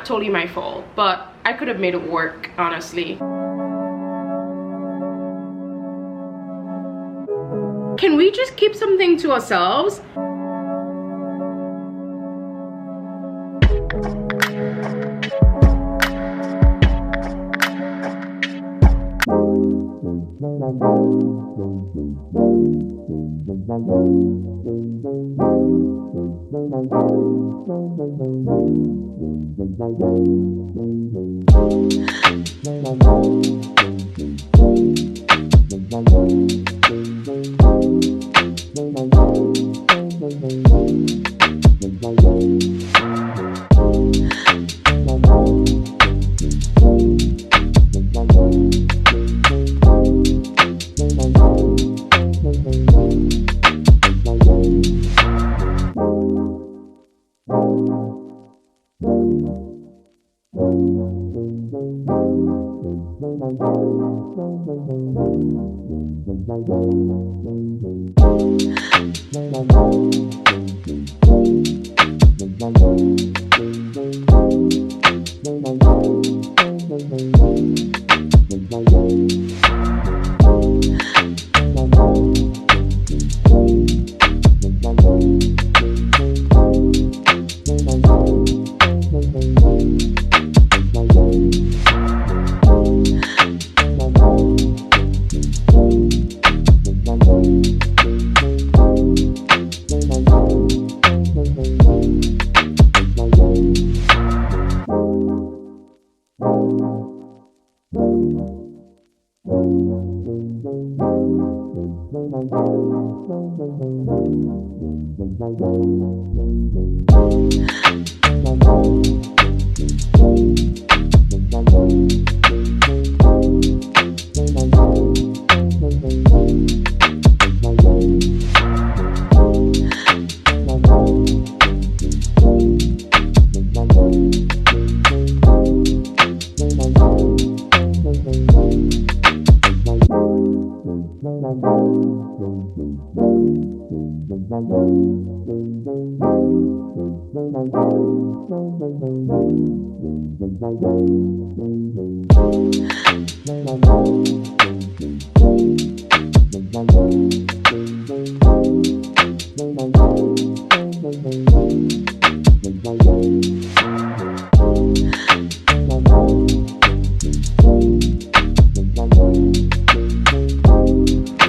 not totally my fault, but I could have made it work, honestly. Can we just keep something to ourselves?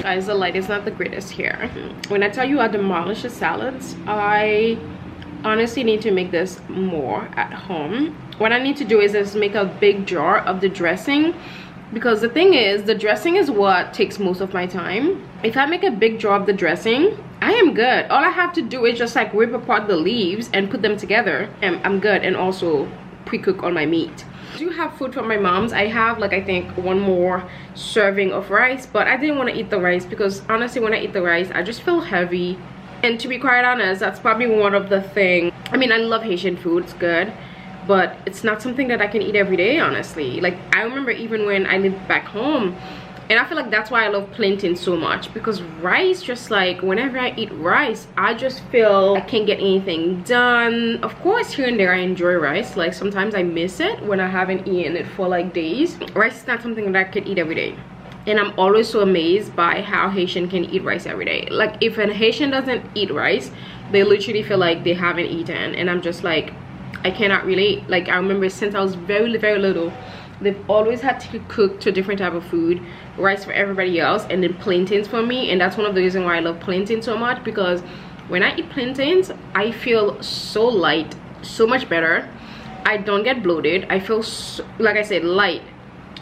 Guys, the light is not the greatest here. When I tell you I demolish the salads, I honestly need to make this more at home. What I need to do is just make a big jar of the dressing, because the thing is, the dressing is what takes most of my time. If I make a big jar of the dressing, I am good. All I have to do is just like rip apart the leaves and put them together, and I'm good. And also pre-cook all my meat. I do have food from my mom's. I have like, I think, one more serving of rice, but I didn't want to eat the rice because honestly, when I eat the rice, I just feel heavy. And to be quite honest, that's probably one of the things. I mean, I love Haitian food, it's good, but it's not something that I can eat every day, honestly. Like, I remember even when I lived back home, and I feel like that's why I love plantain so much, because rice, just like whenever I eat rice, I just feel I can't get anything done. Of course, here and there I enjoy rice. Like, sometimes I miss it when I haven't eaten it for like days. Rice is not something that I could eat every day. And I'm always so amazed by how Haitian can eat rice every day. Like, if a Haitian doesn't eat rice, they literally feel like they haven't eaten. And I'm just like, I cannot relate. Like, I remember since I was very little, they've always had to cook to a different type of food, rice for everybody else, and then plantains for me. And that's one of the reasons why I love plantains so much, because when I eat plantains, I feel so light, so much better. I don't get bloated. I feel so, like I said, light.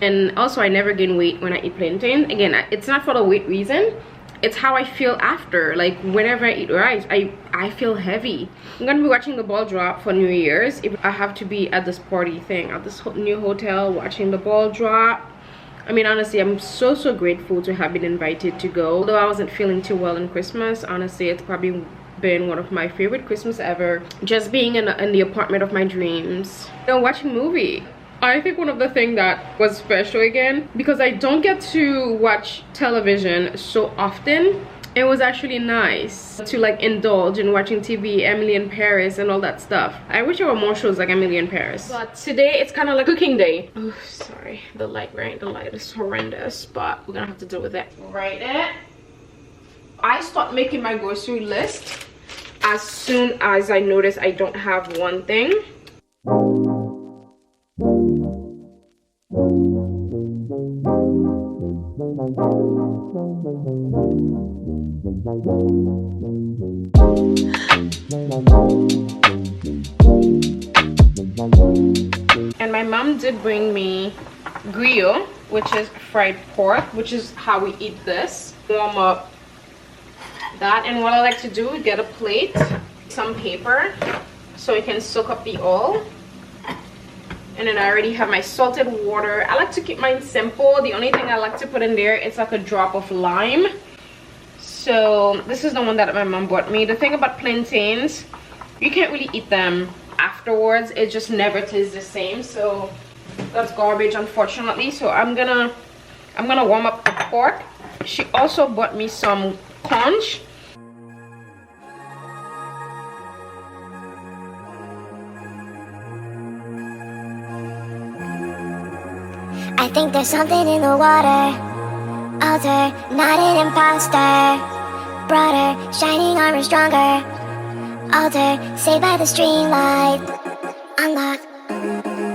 And also, I never gain weight when I eat plantain. Again, it's not for the weight reason, it's how I feel after. Like, whenever I eat rice, I feel heavy. I'm gonna be watching the ball drop for New Year's. If I have to be at this party thing at this new hotel watching the ball drop. I mean, honestly, I'm so grateful to have been invited to go. Although I wasn't feeling too well in Christmas, honestly, it's probably been one of my favorite Christmas ever. Just being in the apartment of my dreams and watching a movie. I think one of the things that was special again, because I don't get to watch television so often, it was actually nice to like indulge in watching TV, Emily in Paris and all that stuff. I wish there were more shows like Emily in Paris, but today it's kind of like cooking day. Oh, sorry, the light is horrendous, but we're gonna have to deal with it. Right there. I start making my grocery list as soon as I notice I don't have one thing. And my mom did bring me grill, which is fried pork, which is how we eat this. Warm up that, and what I like to do is get a plate, some paper, so it can soak up the oil. And then I already have my salted water. I like to keep mine simple. The only thing I like to put in there is like a drop of lime. So this is the one that my mom bought me. The thing about plantains, you can't really eat them afterwards. It just never tastes the same. So that's garbage, unfortunately. So I'm gonna warm up the pork. She also bought me some conch. I think there's something in the water. Alter, not an imposter. Broader, shining armor stronger. Alter, saved by the streamlight. Unlock,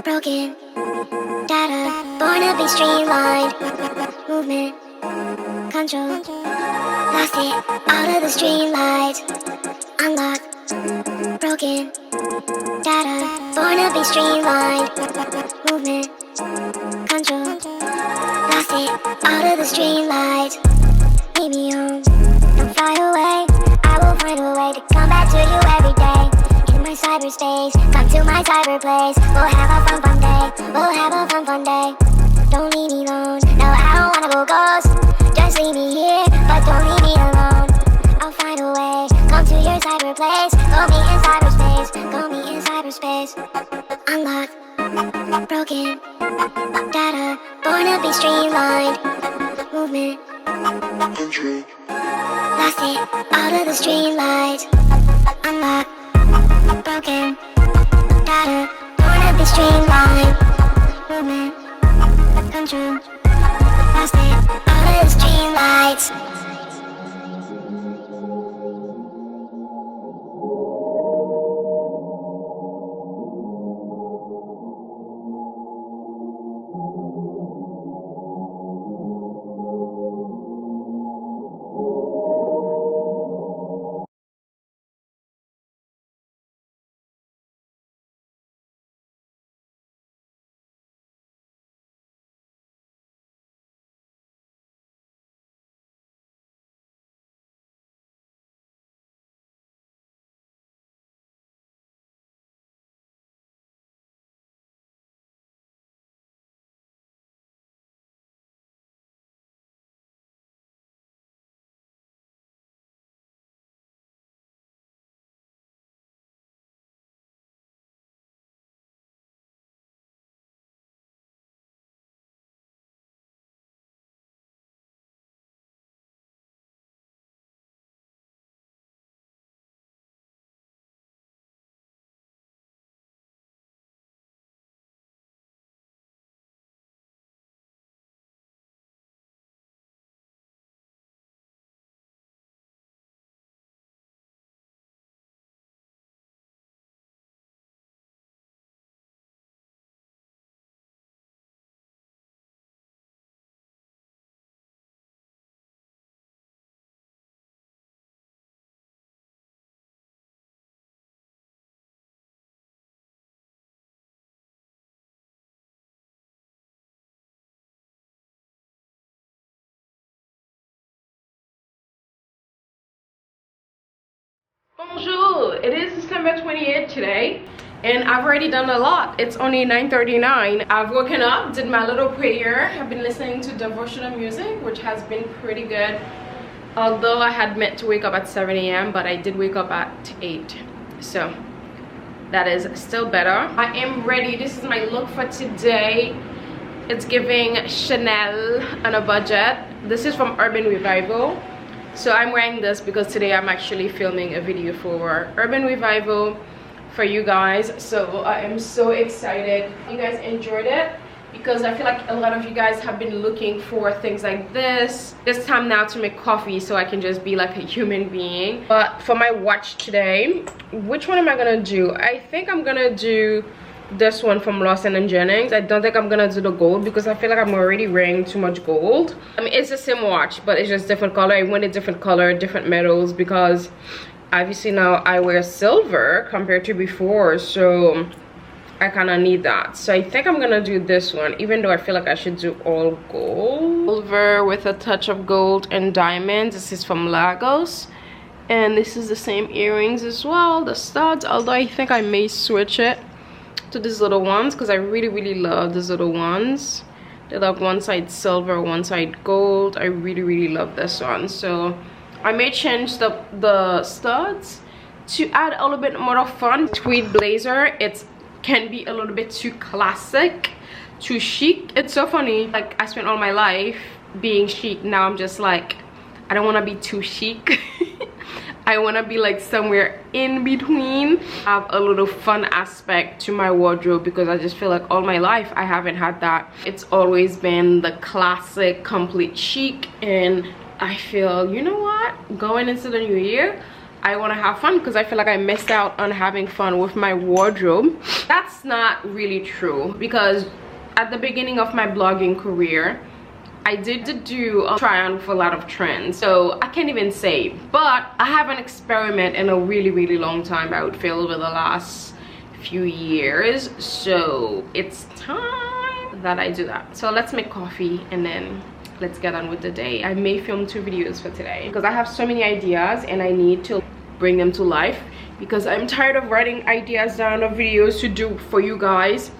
broken. Data, born to be streamlined. Movement, control. Lost it, out of the streamlight. Unlock, broken. Data, born to be streamlined. Movement, control. Lost it, out of the streamlight. Meet me home, don't fly away. I will find a way to come back to you every day. In my cyberspace, come to my cyberplace. We'll have a fun day, we'll have a fun day. Don't leave me alone, no I don't wanna go ghost. Just leave me here, but don't leave me alone. I'll find a way, come to your cyberplace. Go meet in cyberspace, go meet in cyberspace. Unlock, broken. Data, born to be streamlined. Movement, control. Lost it, out of the streamlight. Unlock, broken. Data, born to be streamlined. Movement, control. Lost it, out of the streamlight. Bonjour! It is December 28th today, and I've already done a lot. It's only 9:39. I've woken up, did my little prayer. I've been listening to devotional music, which has been pretty good. Although I had meant to wake up at 7 a.m., but I did wake up at 8. So that is still better. I am ready. This is my look for today. It's giving Chanel on a budget. This is from Urban Revival. So I'm wearing this because today I'm actually filming a video for Urban Revival for you guys. So I am so excited you guys enjoyed it, because I feel like a lot of you guys have been looking for things like this. It's time now to make coffee so I can just be like a human being. But for my watch today, which one am I gonna do? I think I'm gonna do this one from Lawson & Jennings. I don't think I'm gonna do the gold because I feel like I'm already wearing too much gold. I mean, it's the same watch, but it's just different color. I wanted different color, different metals, because obviously now I wear silver compared to before, so I kind of need that. So I think I'm gonna do this one, even though I feel like I should do all gold. Silver with a touch of gold and diamonds. This is from Lagos, and this is the same earrings as well, the studs, although I think I may switch it to these little ones because I really love these little ones. They're like one side silver, one side gold. I really love this one. So I may change the studs to add a little bit more of fun. Tweed blazer, it can be a little bit too classic, too chic. It's so funny, like I spent all my life being chic. Now I'm just like, I don't want to be too chic. I want to be like somewhere in between, have a little fun aspect to my wardrobe, because I just feel like all my life I haven't had that. It's always been the classic complete chic, and I feel, you know what, going into the new year, I want to have fun because I feel like I missed out on having fun with my wardrobe. That's not really true, because at the beginning of my blogging career, I did do a try on with a lot of trends, so I can't even say, but I haven't experimented in a really long time, I would feel, over the last few years. So it's time that I do that. So let's make coffee and then let's get on with the day. I may film 2 videos for today because I have so many ideas and I need to bring them to life, because I'm tired of writing ideas down of videos to do for you guys.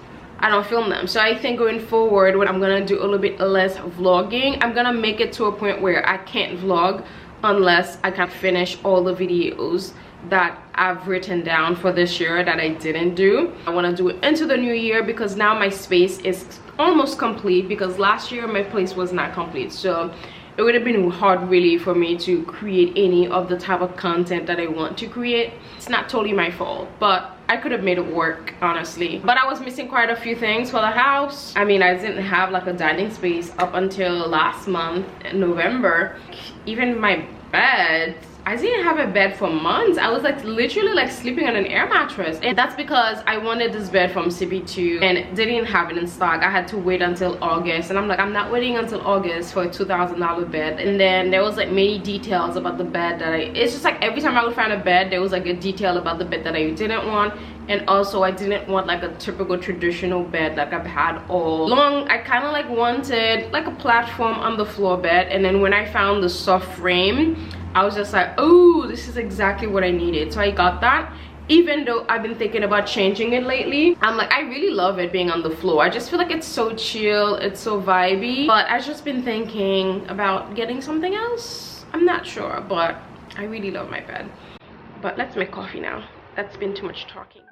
I don't film them. So I think going forward, when I'm gonna do a little bit less vlogging, I'm gonna make it to a point where I can't vlog unless I can finish all the videos that I've written down for this year that I didn't do. I want to do it into the new year because now my space is almost complete, because last year my place was not complete. So it would have been hard really for me to create any of the type of content that I want to create. It's not totally my fault, but I could have made it work, honestly. But I was missing quite a few things for the house. I mean, I didn't have like a dining space up until last month in November. Even my bed, I didn't have a bed for months. I was like literally like sleeping on an air mattress, and that's because I wanted this bed from CB2 and didn't have it in stock. I had to wait until August, and I'm like, I'm not waiting until August for a $2,000 bed. And then there was like many details about the bed that it's just like every time I would find a bed, there was like a detail about the bed that I didn't want. And also I didn't want like a typical traditional bed like I've had all along. I kind of like wanted like a platform on the floor bed, and then when I found the soft frame, I was just like, oh, this is exactly what I needed. So I got that, even though I've been thinking about changing it lately. I'm like, I really love it being on the floor. I just feel like it's so chill, it's so vibey. But I've just been thinking about getting something else. I'm not sure, but I really love my bed. But let's make coffee now. That's been too much talking.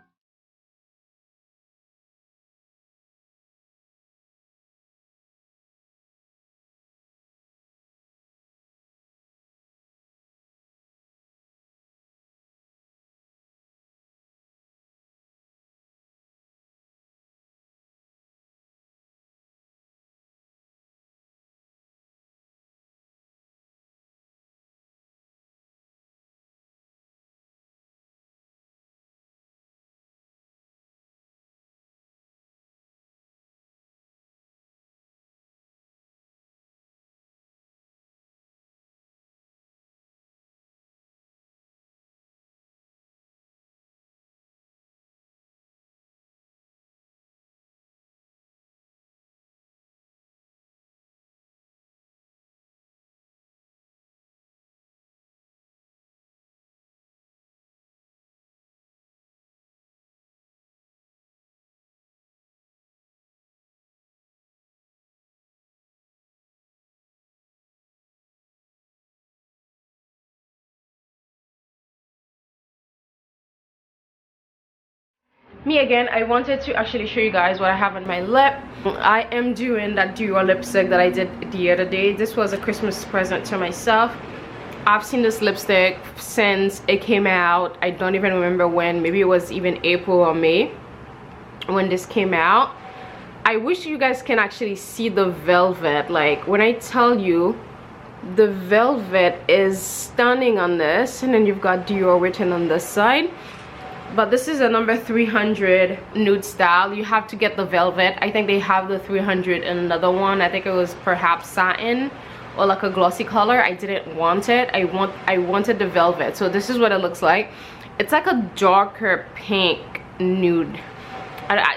Me again, I wanted to actually show you guys what I have on my lip. I am doing that duo lipstick that I did the other day. This was a Christmas present to myself. I've seen this lipstick since it came out. I don't even remember when. Maybe it was even April or May when this came out. I wish you guys can actually see the velvet. Like, when I tell you, the velvet is stunning on this, and then you've got Dior written on this side. But this is a number 300 nude style. You have to get the velvet. I think they have the 300 in another one. I think it was perhaps satin or like a glossy color. I didn't want it. I wanted the velvet. So this is what it looks like. It's like a darker pink nude,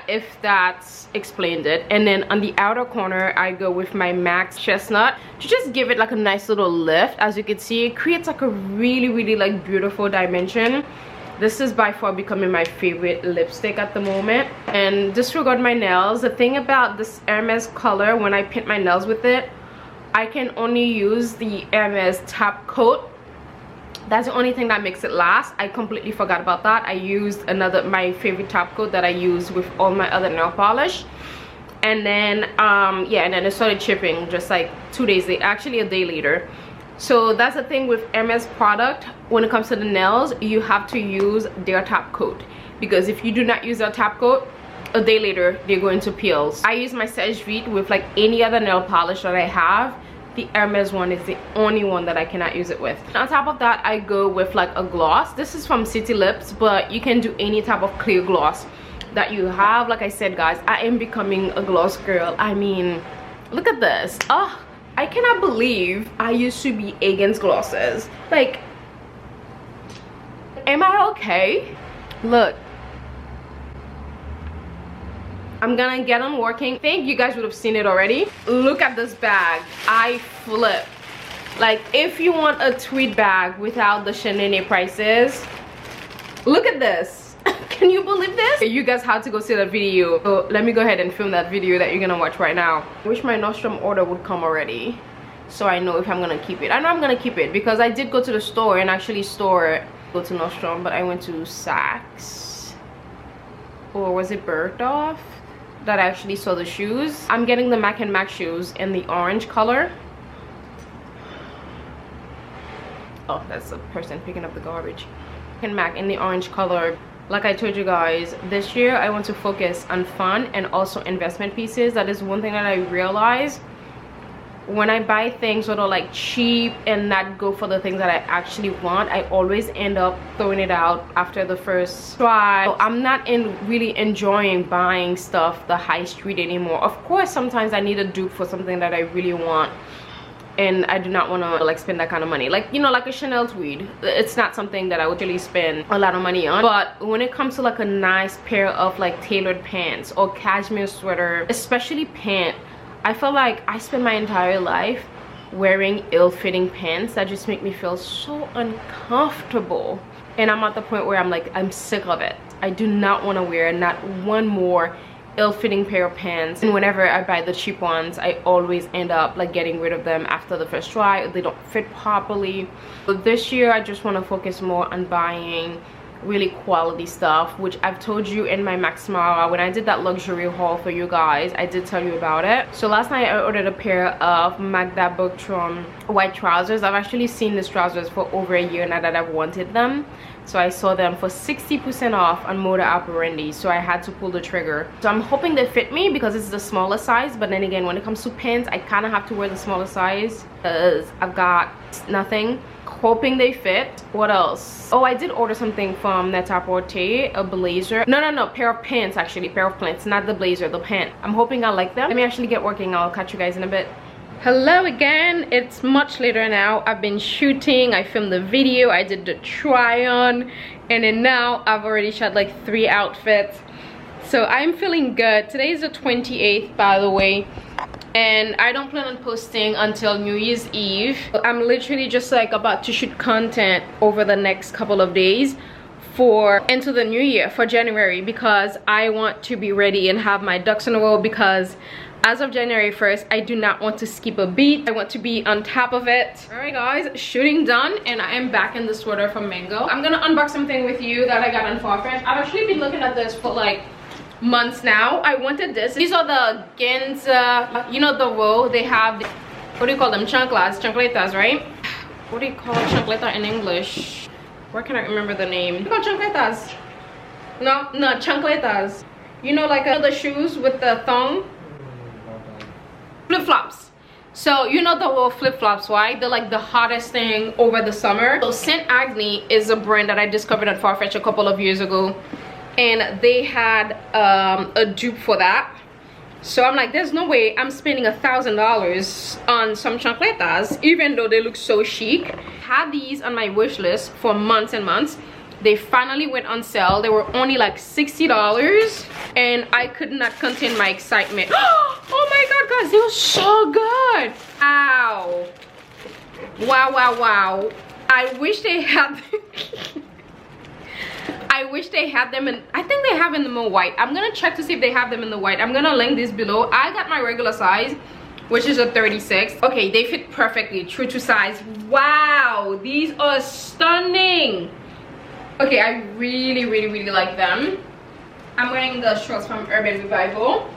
if that's explained it. And then on the outer corner, I go with my MAC Chestnut to just give it like a nice little lift. As you can see, it creates like a really like beautiful dimension. This is by far becoming my favorite lipstick at the moment. And disregard my nails. The thing about this Hermes color, when I paint my nails with it, I can only use the Hermes top coat. That's the only thing that makes it last. I completely forgot about that. I used my favorite top coat that I use with all my other nail polish. And then yeah, and then it started chipping just like 2 days later, actually a day later. So that's the thing with Hermes product. When it comes to the nails, you have to use their top coat, because if you do not use their top coat, a day later they're going to peel. I use my Sèche Vite with like any other nail polish that I have. The Hermes one is the only one that I cannot use it with. On top of that, I go with like a gloss. This is from City Lips, but you can do any type of clear gloss that you have. Like I said, guys, I am becoming a gloss girl. I mean, look at this. Oh, I cannot believe I used to be against glosses. Like, am I okay? Look, I'm gonna get on working. I think you guys would have seen it already. Look at this bag. I flip. Like, if you want a tweed bag without the Chanel prices, look at this. Can you believe this? You guys had to go see that video, so let me go ahead and film that video that you're gonna watch right now. I wish my Nordstrom order would come already, so I know if I'm gonna keep it. I know I'm gonna keep it because I did go to the store and actually go to Nordstrom, but I went to Saks, or was it Bergdorf, that I actually saw the shoes. I'm getting the Mac and Mac shoes in the orange color. Oh, that's a person picking up the garbage. Mac and Mac in the orange color. Like I told you guys, this year I want to focus on fun and also investment pieces. That is one thing that I realized. When I buy things that are like cheap and not go for the things that I actually want, I always end up throwing it out after the first try. So I'm not really enjoying buying stuff the high street anymore. Of course, sometimes I need a dupe for something that I really want, and I do not want to like spend that kind of money, like, you know, like a Chanel tweed. It's not something that I would really spend a lot of money on. But when it comes to like a nice pair of like tailored pants or cashmere sweater, especially pant, I feel like I spend my entire life wearing ill-fitting pants that just make me feel so uncomfortable, and I'm at the point where I'm like, I'm sick of it. I do not want to wear not one more ill-fitting pair of pants. And whenever I buy the cheap ones, I always end up like getting rid of them after the first try. They don't fit properly. But this year I just want to focus more on buying really quality stuff, which I've told you in my Max Mara when I did that luxury haul for you guys. I did tell you about it. So last night I ordered a pair of Magda Buckstrom white trousers. I've actually seen these trousers for over a year now that I've wanted them. So I saw them for 60% off on Moda Operandi, so I had to pull the trigger. So I'm hoping they fit me because it's the smaller size, but then again, when it comes to pants, I kind of have to wear the smaller size because I've got nothing. Hoping they fit. What else? Oh, I did order something from Net-a-Porter, a blazer. No, pair of pants, actually, pair of pants, not the blazer, the pant. I'm hoping I like them. Let me actually get working. I'll catch you guys in a bit. Hello again. It's much later now. I've been shooting, I filmed the video, I did the try on, and then now I've already shot like 3 outfits. So I'm feeling good. Today is the 28th, by the way, and I don't plan on posting until New Year's Eve. I'm literally just like about to shoot content over the next couple of days for into the new year, for January, because I want to be ready and have my ducks in a row, because as of January 1st, I do not want to skip a beat. I want to be on top of it. All right, guys, shooting done, and I am back in the sweater from Mango. I'm gonna unbox something with you that I got on Farfetch. I've actually been looking at this for like months now. I wanted this. These are the Ginza, you know, the roll. They have, what do you call them? Chancletas, right? what do you call chancleta in English? Where can I remember the name? What about chancletas? No, chancletas. You know, like the shoes with the thong? Flip-flops. So you know the little flip-flops, right? They're like the hottest thing over the summer. So Saint Agni is a brand that I discovered at Farfetch a couple of years ago, and they had a dupe for that. So I'm like, there's no way I'm spending $1,000 on some chancletas, even though they look so chic. Had these on my wish list for months and months. They finally went on sale. They were only like $60, and I could not contain my excitement. Oh my god, guys, they were so good. Wow. Wow. I wish they had I wish they had them in, I think they have them in the white. I'm gonna check to see if they have them in the white. I'm gonna link this below. I got my regular size, which is a 36. Okay, they fit perfectly, true to size. Wow, these are stunning. Okay, I really like them. I'm wearing the shorts from Urban Revival.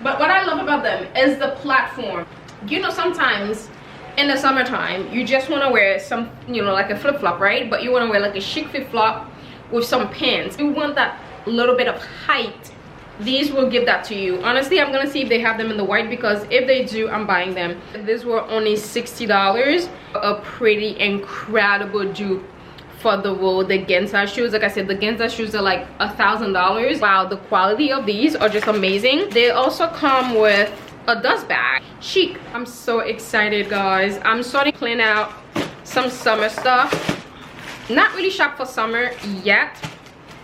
But what I love about them is the platform. You know, sometimes in the summertime, you just want to wear some, you know, like a flip-flop, right? But you want to wear like a chic flip-flop with some pants. You want that little bit of height. These will give that to you. Honestly, I'm gonna see if they have them in the white, because if they do, I'm buying them. These were only $60. A pretty incredible dupe for the Ginza shoes. Like I said, the Ginza shoes are like $1,000. Wow, the quality of these are just amazing. They also come with a dust bag. Chic. I'm so excited, guys. I'm starting to clean out some summer stuff. Not really shop for summer yet,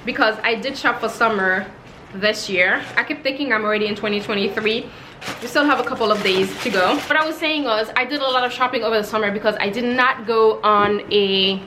because I did shop for summer this year. I keep thinking I'm already in 2023. We still have a couple of days to go. What I was saying was, I did a lot of shopping over the summer because I did not go on a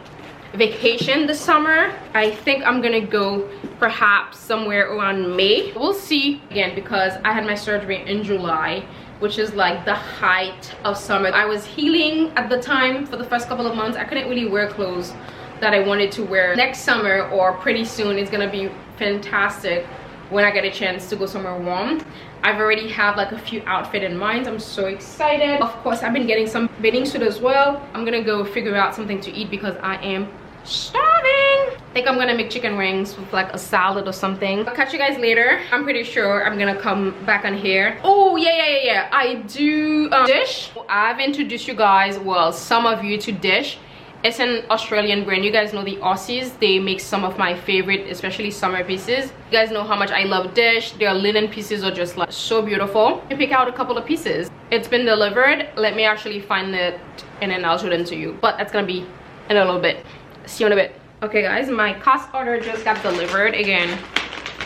vacation this summer. I think I'm gonna go perhaps somewhere around May. We'll see, again, because I had my surgery in July, which is like the height of summer. I was healing at the time. For the first couple of months, I couldn't really wear clothes that I wanted to wear. Next summer, or pretty soon, it's gonna be fantastic when I get a chance to go somewhere warm. I've already have like a few outfits in mind. I'm so excited. Of course, I've been getting some bathing suit as well. I'm gonna go figure out something to eat because I am starving. I think I'm gonna make chicken wings with like a salad or something. I'll catch you guys later. I'm pretty sure I'm gonna come back on here. Oh yeah, I do Dish. I've introduced you guys, well, some of you, to Dish. It's an Australian brand. You guys know the Aussies. They make some of my favorite, especially summer pieces. You guys know how much I love Dish. Their linen pieces are just like so beautiful. I pick out a couple of pieces. It's been delivered. Let me actually find it and then I'll show them to you. But that's gonna be in a little bit. See you in a bit. Okay guys, my cost order just got delivered. Again,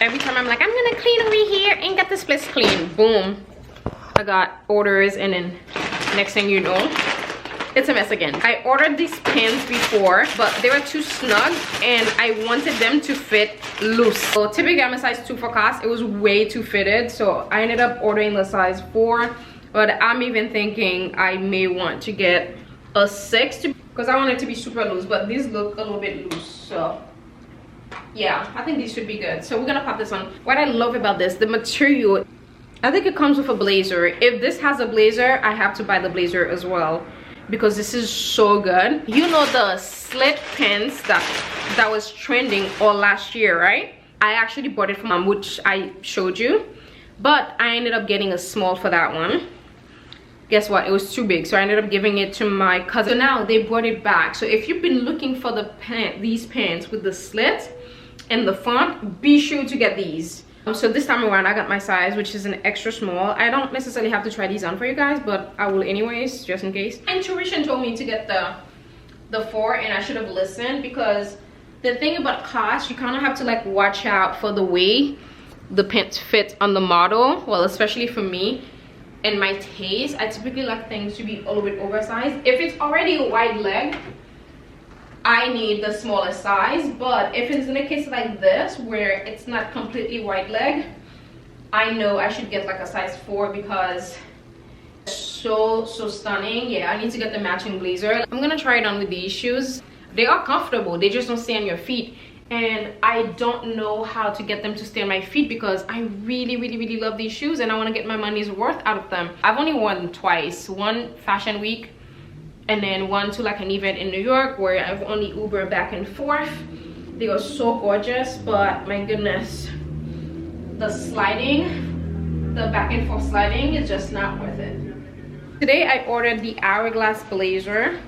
every time I'm like, I'm gonna clean over here and get this place clean. Boom. I got orders, and then next thing you know, it's a mess again. I ordered these pants before, but they were too snug and I wanted them to fit loose. So typically I'm a size 2 for cost. It was way too fitted, so I ended up ordering the size 4. But I'm even thinking I may want to get a 6 because I want it to be super loose. But these look a little bit loose, so yeah, I think these should be good. So we're gonna pop this on. What I love about this, the material, I think it comes with a blazer. If this has a blazer, I have to buy the blazer as well, because this is so good. You know the slit pants that was trending all last year, right? I actually bought it from which I showed you, but I ended up getting a small for that one. Guess what? It was too big, so I ended up giving it to my cousin. So now they brought it back. So if you've been looking for these pants with the slit and the front, be sure to get these. So this time around I got my size, which is an extra small. I don't necessarily have to try these on for you guys, but I will anyways, just in case. Intuition told me to get the 4, and I should have listened, because the thing about cost, you kind of have to like watch out for the way the pants fit on the model. Well, especially for me and my taste, I typically like things to be a little bit oversized. If it's already a wide leg, I need the smallest size. But if it's in a case like this where it's not completely wide leg, I know I should get like a size 4, because it's so stunning. Yeah, I need to get the matching blazer. I'm gonna try it on with these shoes. They are comfortable, they just don't stay on your feet, and I don't know how to get them to stay on my feet, because I really love these shoes and I want to get my money's worth out of them. I've only worn them twice, one fashion week and then one to like an event in New York where I've only Uber back and forth. They are so gorgeous, but my goodness, the sliding, the back and forth sliding is just not worth it. Today I ordered the hourglass blazer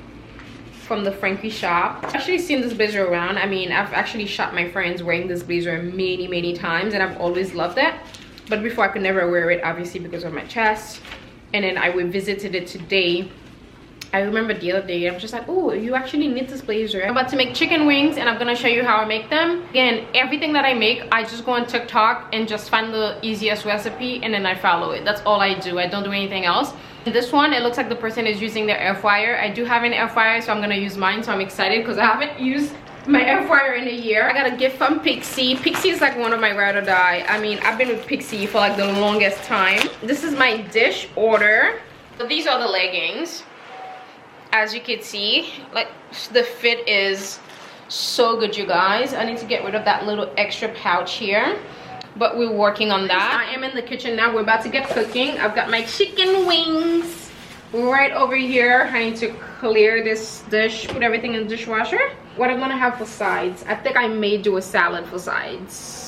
from the Frankie shop. I've actually seen this blazer around. I mean, I've actually shot my friends wearing this blazer many times, and I've always loved it. But before, I could never wear it, obviously because of my chest. And then I revisited it today. I remember the other day, I'm just like, oh, you actually need this blazer. I'm about to make chicken wings, and I'm gonna show you how I make them. Again, everything that I make, I just go on TikTok and just find the easiest recipe, and then I follow it. That's all I do. I don't do anything else. This one, it looks like the person is using their air fryer. I do have an air fryer, so I'm gonna use mine. So I'm excited because I haven't used my air fryer in a year. I got a gift from Pixie. Pixie is like one of my ride or die. I mean, I've been with Pixie for like the longest time. This is my dish order. So these are the leggings. As you can see, like the fit is so good, you guys. I need to get rid of that little extra pouch here, but we're working on that. I am in the kitchen now. We're about to get cooking. I've got my chicken wings right over here. I need to clear this dish, put everything in the dishwasher. What I'm gonna have for sides, I think I may do a salad for sides.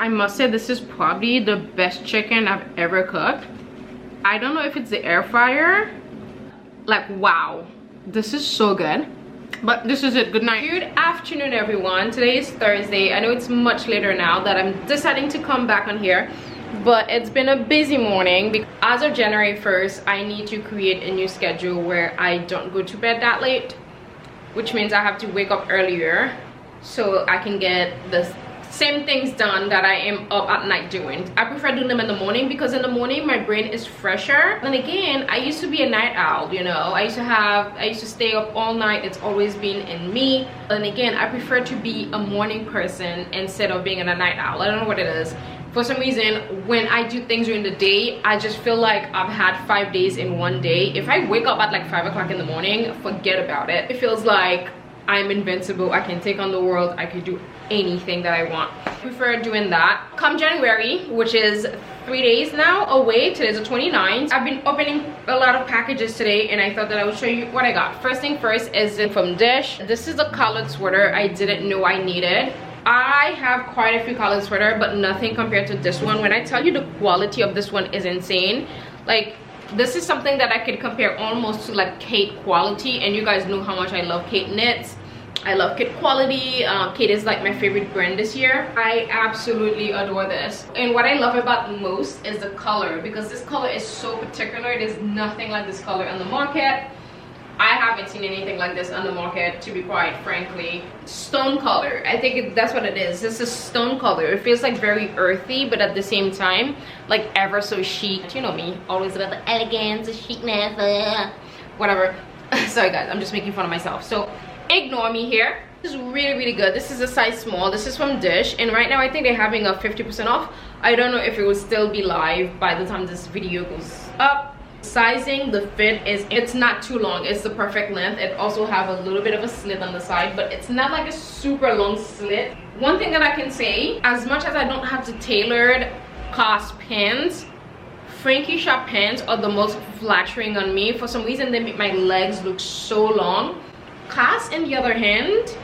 I must say this is probably the best chicken I've ever cooked. I don't know if it's the air fryer. Like, wow, this is so good. But this is it. Good night. Good afternoon, everyone. Today is Thursday. I know it's much later now that I'm deciding to come back on here, but it's been a busy morning. As of January 1st, I need to create a new schedule where I don't go to bed that late, which means I have to wake up earlier so I can get the same things done that I am up at night doing. I prefer doing them in the morning because in the morning my brain is fresher. And again, I used to be a night owl, you know. I used to stay up all night. It's always been in me. And again, I prefer to be a morning person instead of being a night owl. I don't know what it is. For some reason, when I do things during the day, I just feel like I've had 5 days in one day. If I wake up at like 5 o'clock in the morning, forget about it. It feels like I'm invincible. I can take on the world. I can do anything that I want. I prefer doing that. Come January, which is 3 days now away, today's the 29th, I've been opening a lot of packages today, and I thought that I would show you what I got. First thing first is from Dish. This is a collared sweater I didn't know I needed. I have quite a few collared sweater, but nothing compared to this one. When I tell you the quality of this one is insane, like this is something that I could compare almost to like Kate quality, and you guys know how much I love Kate knits. I love Kate quality. Kate is like my favorite brand this year. I absolutely adore this. And what I love about most is the color, because this color is so particular. There's nothing like this color on the market. I haven't seen anything like this on the market, to be quite frankly. Stone color, I think that's what it is. This is stone color. It feels like very earthy, but at the same time like ever so chic. You know me, always about the elegance, the chicness, whatever. Sorry guys, I'm just making fun of myself, so ignore me here. This is really good. This is a size small. This is from Dish, and right now I think they're having a 50% off. I don't know if it will still be live by the time this video goes up. Sizing, the fit is, it's not too long. It's the perfect length. It also have a little bit of a slit on the side, but it's not like a super long slit. One thing that I can say, as much as I don't have the tailored cost pants, Frankie Shop pants are the most flattering on me. For some reason they make my legs look so long. Cass, on the other hand,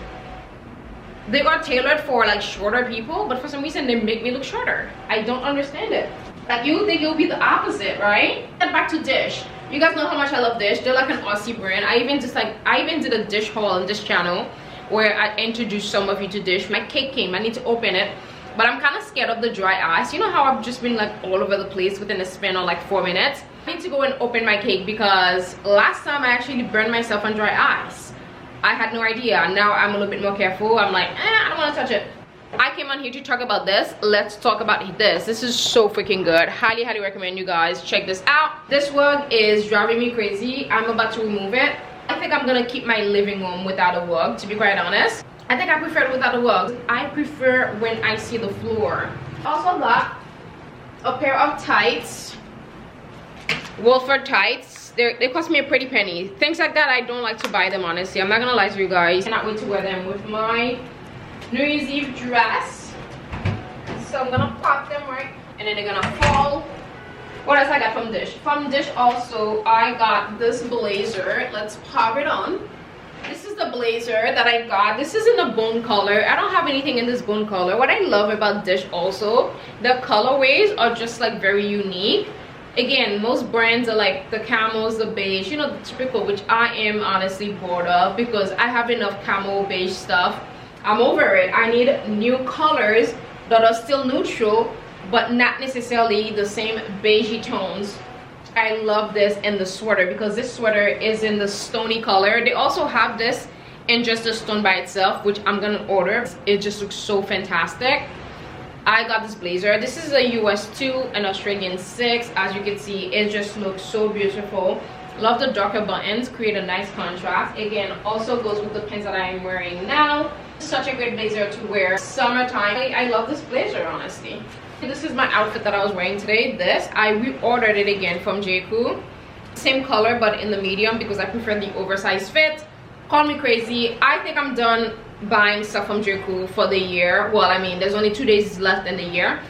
they are tailored for like shorter people, but for some reason they make me look shorter. I don't understand it. Like, you would think it would be the opposite, right? And back to Dish. You guys know how much I love Dish. They're like an Aussie brand. I even did a Dish haul on this channel where I introduced some of you to Dish. My cake came. I need to open it, but I'm kind of scared of the dry ice. You know how I've just been like all over the place within a span of like 4 minutes? I need to go and open my cake because last time I actually burned myself on dry ice. I had no idea. Now I'm a little bit more careful. I'm like, I don't want to touch it. I came on here to talk about this. Let's talk about this. This is so freaking good. Highly recommend you guys check this out. This rug is driving me crazy. I'm about to remove it. I think I'm gonna keep my living room without a rug, to be quite honest. I think I prefer it without a rug. I prefer when I see the floor. Also got a pair of tights, Wolford tights. They cost me a pretty penny. Things like that, I don't like to buy them, honestly. I'm not gonna lie to you guys. I cannot wait to wear them with my New Year's Eve dress. So I'm gonna pop them right, and then they're gonna fall. What else I got from Dish? From Dish also, I got this blazer. Let's pop it on. This is the blazer that I got. This is in a bone color. I don't have anything in this bone color. What I love about Dish also, the colorways are just like very unique. Again, most brands are like the camels, the beige, you know, the typical, which I am honestly bored of because I have enough camel beige stuff. I'm over it. I need new colors that are still neutral but not necessarily the same beigey tones. I love this in the sweater because this sweater is in the stony color. They also have this in just the stone by itself, which I'm gonna order. It just looks so fantastic. I got this blazer. This is a US 2 and Australian 6. As you can see, it just looks so beautiful. Love the darker buttons, create a nice contrast. Again, also goes with the pants that I am wearing now. Such a great blazer to wear summertime. I love this blazer, honestly. This is my outfit that I was wearing today. This, I reordered it again from J.Crew. Same color, but in the medium because I prefer the oversized fit. Call me crazy. I think I'm done buying stuff from J.Crew for the year. Well, I mean, there's only 2 days left in the year.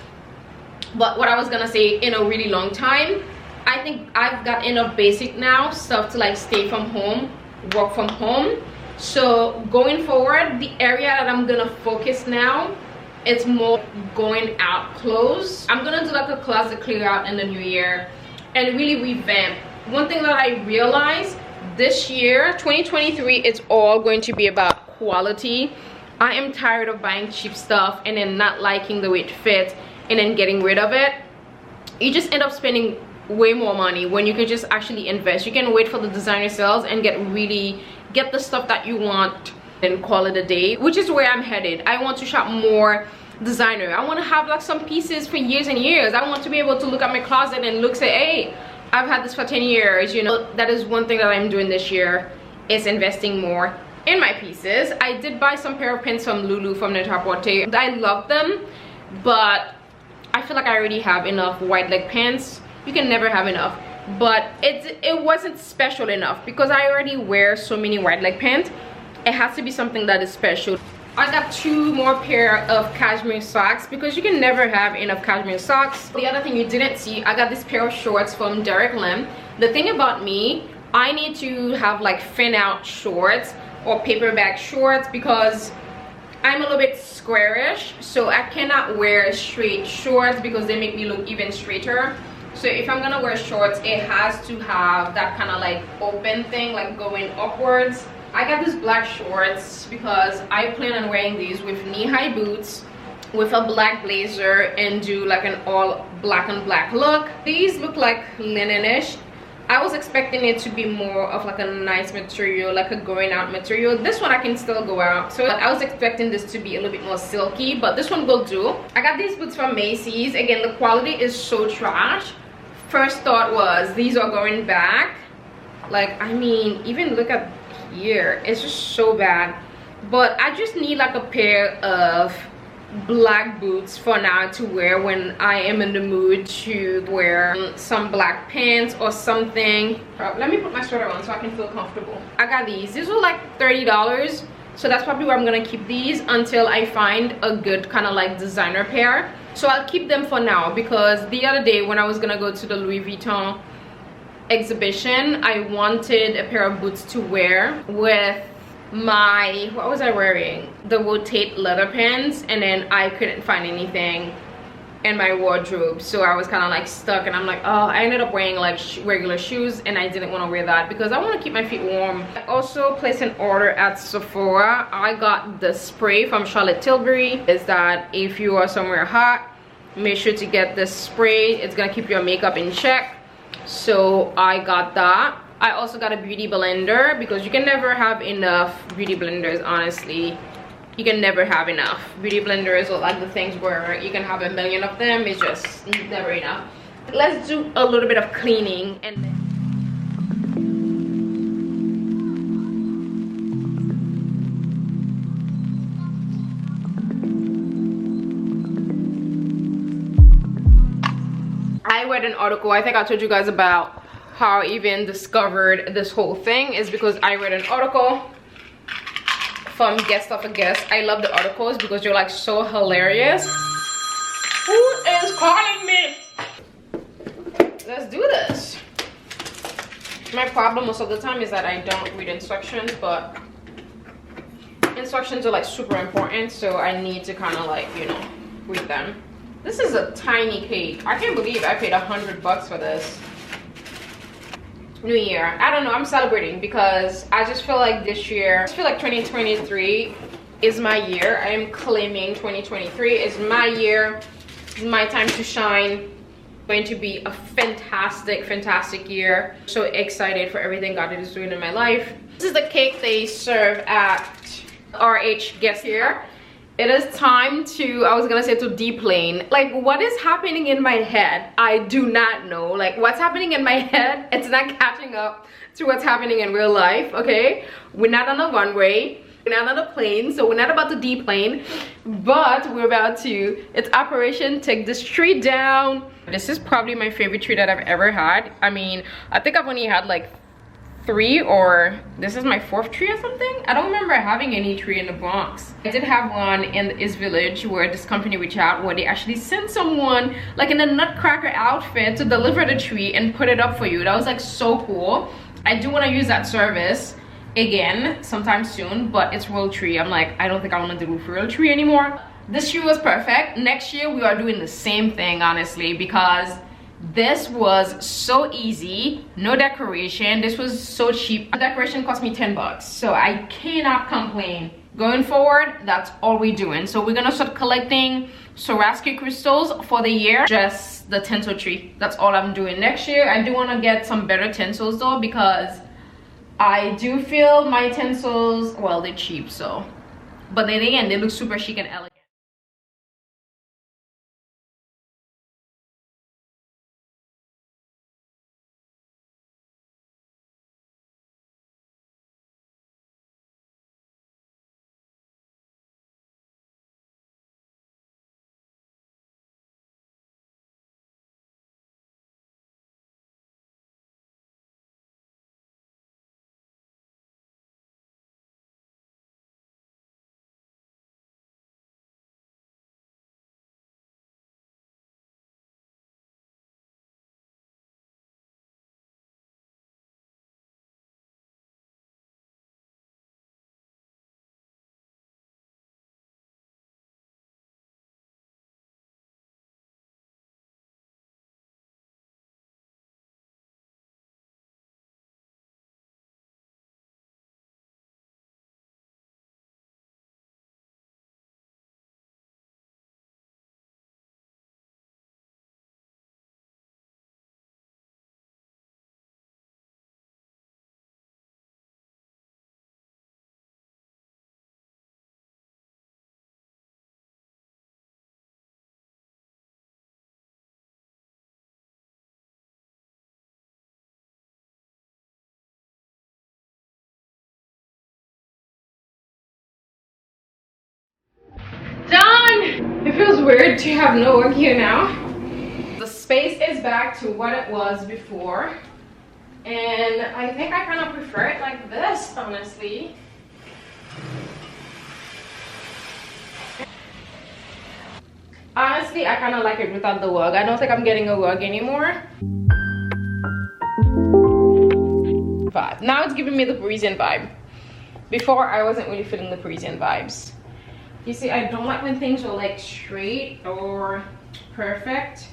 But what I was gonna say, in a really long time, I think I've got enough basic now stuff to like stay from home, work from home. So going forward, the area that I'm gonna focus now It's more going out clothes. I'm gonna do like a closet clear out in the new year and really revamp. One thing that I realized this year, 2023, it's all going to be about quality. I am tired of buying cheap stuff and then not liking the way it fits and then getting rid of it. You just end up spending way more money when you can just actually invest. You can wait for the designer sales and get the stuff that you want and call it a day, which is where I'm headed. I want to shop more designer. I want to have like some pieces for years and years. I want to be able to look at my closet and look, say, hey, I've had this for 10 years, you know. That is one thing that I'm doing this year, is investing more in my pieces. I did buy some pair of pants from Lulu from Net-a-Porter. I love them, but I feel like I already have enough wide leg pants. You can never have enough, but it wasn't special enough because I already wear so many wide leg pants. It has to be something that is special. I got 2 more pair of cashmere socks because you can never have enough cashmere socks. The other thing you didn't see, I got this pair of shorts from Derek Lim. The thing about me, I need to have like fin out shorts or paper bag shorts because I'm a little bit squarish, so I cannot wear straight shorts because they make me look even straighter. So if I'm gonna wear shorts, it has to have that kind of like open thing, like going upwards. I got these black shorts because I plan on wearing these with knee-high boots, with a black blazer, and do like an all black on black look. These look like linen-ish. I was expecting it to be more of like a nice material, like a going out material. This one I can still go out, so I was expecting this to be a little bit more silky, but this one will do. I got these boots from Macy's. Again, the quality is so trash. First thought was these are going back. Like, I mean, even look at here, it's just so bad. But I just need like a pair of black boots for now to wear when I am in the mood to wear some black pants or something. Let me put my sweater on so I can feel comfortable. I got these were like $30, so that's probably where I'm gonna keep these until I find a good kind of like designer pair. So I'll keep them for now, because the other day when I was gonna go to the Louis Vuitton exhibition, I wanted a pair of boots to wear with my, what was I wearing? The rotate leather pants, and then I couldn't find anything in my wardrobe, so I was kind of like stuck, and I'm like, oh, I ended up wearing like regular shoes, and I didn't want to wear that because I want to keep my feet warm. I also placed an order at Sephora. I got the spray from Charlotte Tilbury. Is that if you are somewhere hot, make sure to get this spray. It's gonna keep your makeup in check, so I got that. I also got a beauty blender because you can never have enough beauty blenders. Honestly, you can never have enough beauty blenders, or like the things where you can have a million of them. It's just never enough. Let's do a little bit of cleaning and then I read an article. I think I told you guys about how I even discovered this whole thing is because I read an article from Guest of a Guest. I love the articles because they're like so hilarious. Who is calling me? Let's do this. My problem most of the time is that I don't read instructions, but instructions are like super important, so I need to kind of like, you know, read them. This is a tiny cake. I can't believe I paid $100 for this. New Year, I don't know, I'm celebrating because I just feel like this year, I just feel like 2023 is my year. I am claiming 2023 is my year, my time to shine. Going to be a fantastic year. So excited for everything God is doing in my life. This is the cake they serve at RH Guest here. It is time to, I was gonna say, to deplane. Like, what is happening in my head? I do not know. Like, what's happening in my head, it's not catching up to what's happening in real life, okay? We're not on a runway, we're not on a plane, so we're not about to deplane, but we're about to, it's Operation Take This Tree Down. This is probably my favorite tree that I've ever had. I mean, I think I've only had like 3, or this is my 4th tree or something. I don't remember having any tree in the Bronx. I did have one in the East Village where this company reached out, where they actually sent someone like in a nutcracker outfit to deliver the tree and put it up for you. That was like so cool. I do want to use that service again sometime soon, but it's real tree. I'm like, I don't think I want to do real tree anymore. this year was perfect. Next year we are doing the same thing, honestly, because this was so easy. No decoration. This was so cheap. The decoration cost me 10 bucks, so I cannot complain. Going forward, that's all we're doing. So we're gonna start collecting Swarovski crystals for the year. Just the tinsel tree, that's all I'm doing. Next year I do want to get some better tinsels though, because I do feel my tinsels, well, they're cheap, so, but then again, they look super chic and elegant. Done! It feels weird to have no work here now. The space is back to what it was before, and I think I kind of prefer it like this, honestly. Honestly, I kind of like it without the rug. I don't think I'm getting a rug anymore. Vibe. Now it's giving me the Parisian vibe. Before, I wasn't really feeling the Parisian vibes. You see, I don't like when things are like straight or perfect.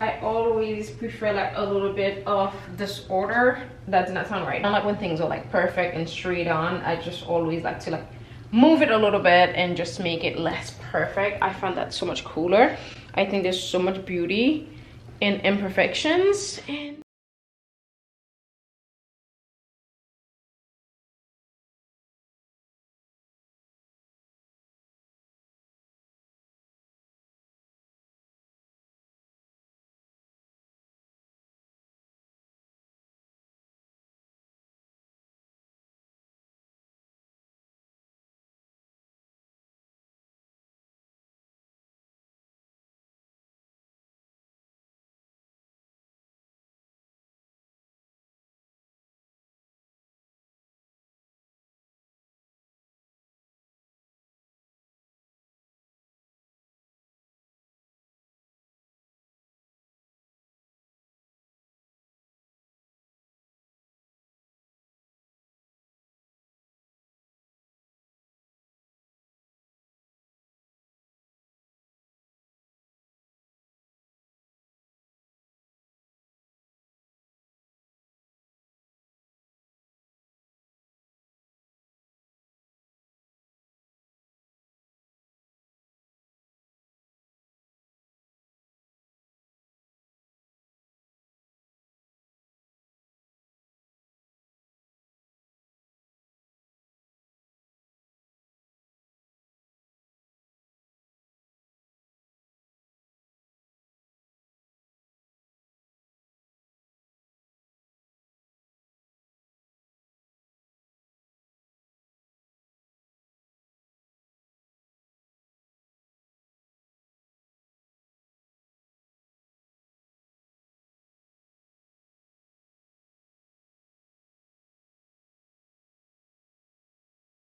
I always prefer like a little bit of disorder. That does not sound right. I don't like when things are like perfect and straight on. I just always like to like move it a little bit and just make it less perfect. I find that so much cooler. I think there's so much beauty in imperfections. And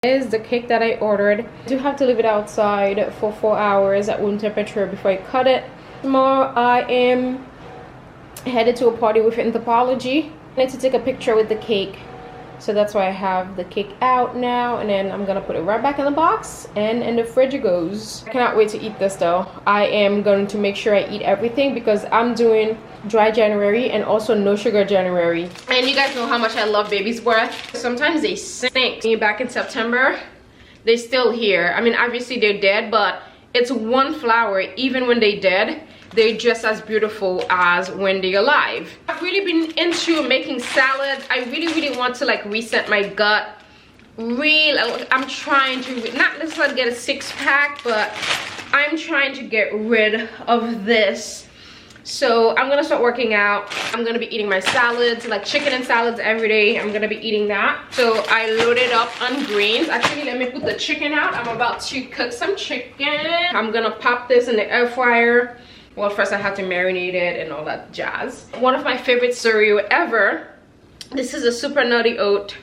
is the cake that I ordered. I do have to leave it outside for 4 hours at room temperature before I cut it. Tomorrow I am headed to a party with Anthropologie. I need to take a picture with the cake So that's why I have the cake out now, and then I'm gonna put it right back in the box, and in the fridge it goes. I cannot wait to eat this though. I am going to make sure I eat everything because I'm doing dry January and also no sugar January. And you guys know how much I love baby's breath. Sometimes they stink. Back in September, they're still here. I mean, obviously they're dead, but it's one flower. Even when they're dead, they're just as beautiful as when they're alive. I've really been into making salads. I really want to like reset my gut. I'm trying to not necessarily get a six-pack, but I'm trying to get rid of this. So I'm gonna start working out. I'm gonna be eating my salads, like chicken and salads every day. I'm gonna be eating that. So I loaded up on greens. Actually, let me put the chicken out. I'm about to cook some chicken. I'm gonna pop this in the air fryer. Well, first I have to marinate it and all that jazz. One of my favorite cereal ever. This is a Super Nutty Oat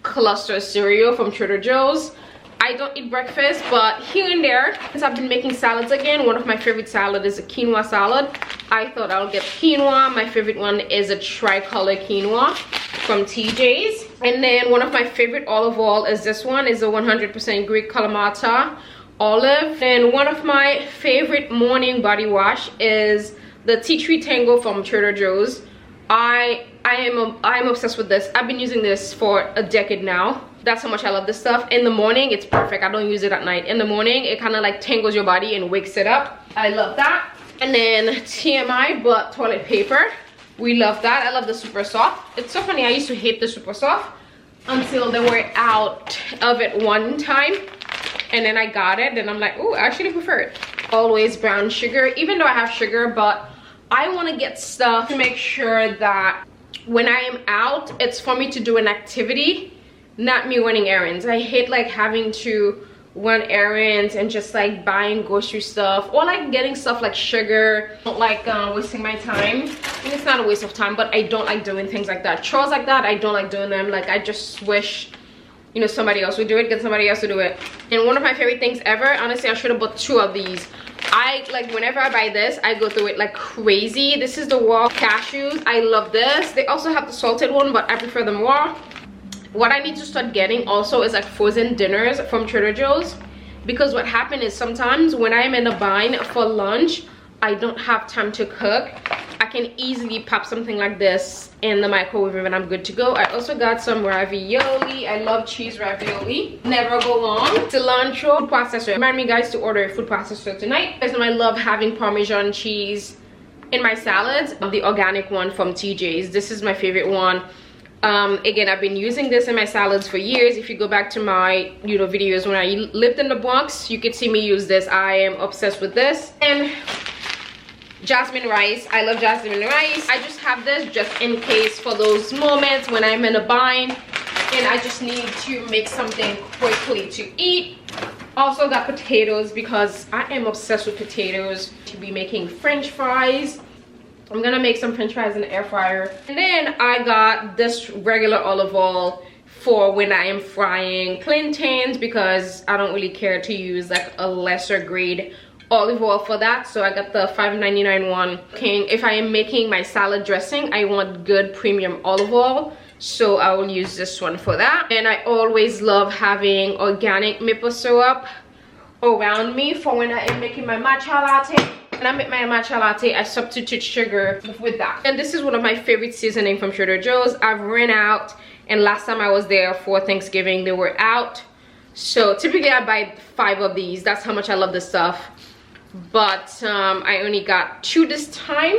cluster cereal from Trader Joe's. I don't eat breakfast, but here and there, since I've been making salads again, one of my favorite salad is a quinoa salad. I thought I'll get quinoa. My favorite one is a tricolor quinoa from TJ's. And then one of my favorite olive oil is this one, is a 100% Greek Kalamata olive. And one of my favorite morning body wash is the Tea Tree Tango from Trader Joe's. I'm obsessed with this. I've been using this for a decade now. That's how much I love this stuff. In the morning, it's perfect. I don't use it at night. In the morning, it kind of like tangles your body and wakes it up. I love that. And then TMI, but toilet paper. We love that. I love the super soft. It's so funny. I used to hate the super soft until they were out of it one time. And then I got it. And I'm like, oh, I actually prefer it. Always brown sugar, even though I have sugar, but I want to get stuff to make sure that when I am out, it's for me to do an activity, not me running errands. I hate like having to run errands and just like buying grocery stuff or like getting stuff like sugar. I don't like wasting my time. And it's not a waste of time, but I don't like doing things like that. Chores like that, I don't like doing them. Like I just wish, you know, somebody else would do it, get somebody else to do it. And one of my favorite things ever, honestly, I should have bought 2 of these. I like whenever I buy this, I go through it like crazy. This is the raw cashews. I love this. They also have the salted one, but I prefer them raw. What I need to start getting also is like frozen dinners from Trader Joe's, because what happened is sometimes when I'm in a bind for lunch, I don't have time to cook. I can easily pop something like this in the microwave and I'm good to go. I also got some ravioli. I love cheese ravioli. Never go wrong. Cilantro food processor. Remind me guys to order a food processor tonight. You guys know I love having Parmesan cheese in my salads. The organic one from TJ's. This is my favorite one. Again, I've been using this in my salads for years. If you go back to my videos when I lived in the Bronx, you could see me use this. I am obsessed with this. And jasmine rice. I love jasmine rice. I just have this just in case for those moments when I'm in a bind and I just need to make something quickly to eat. Also got potatoes because I am obsessed with potatoes. To be making french fries. I'm gonna make some french fries in the air fryer. And then I got this regular olive oil for when I am frying plantains, because I don't really care to use like a lesser grade olive oil for that. So I got the $5.99 one. If I am making my salad dressing, I want good premium olive oil, so I will use this one for that. And I always love having organic maple syrup around me for when I am making my matcha latte. When I make my matcha latte, I substitute sugar with that. And this is one of my favorite seasoning from Trader Joe's. I've ran out, and last time I was there for Thanksgiving, they were out. So typically I buy 5 of these. That's how much I love this stuff. But I only got 2 this time.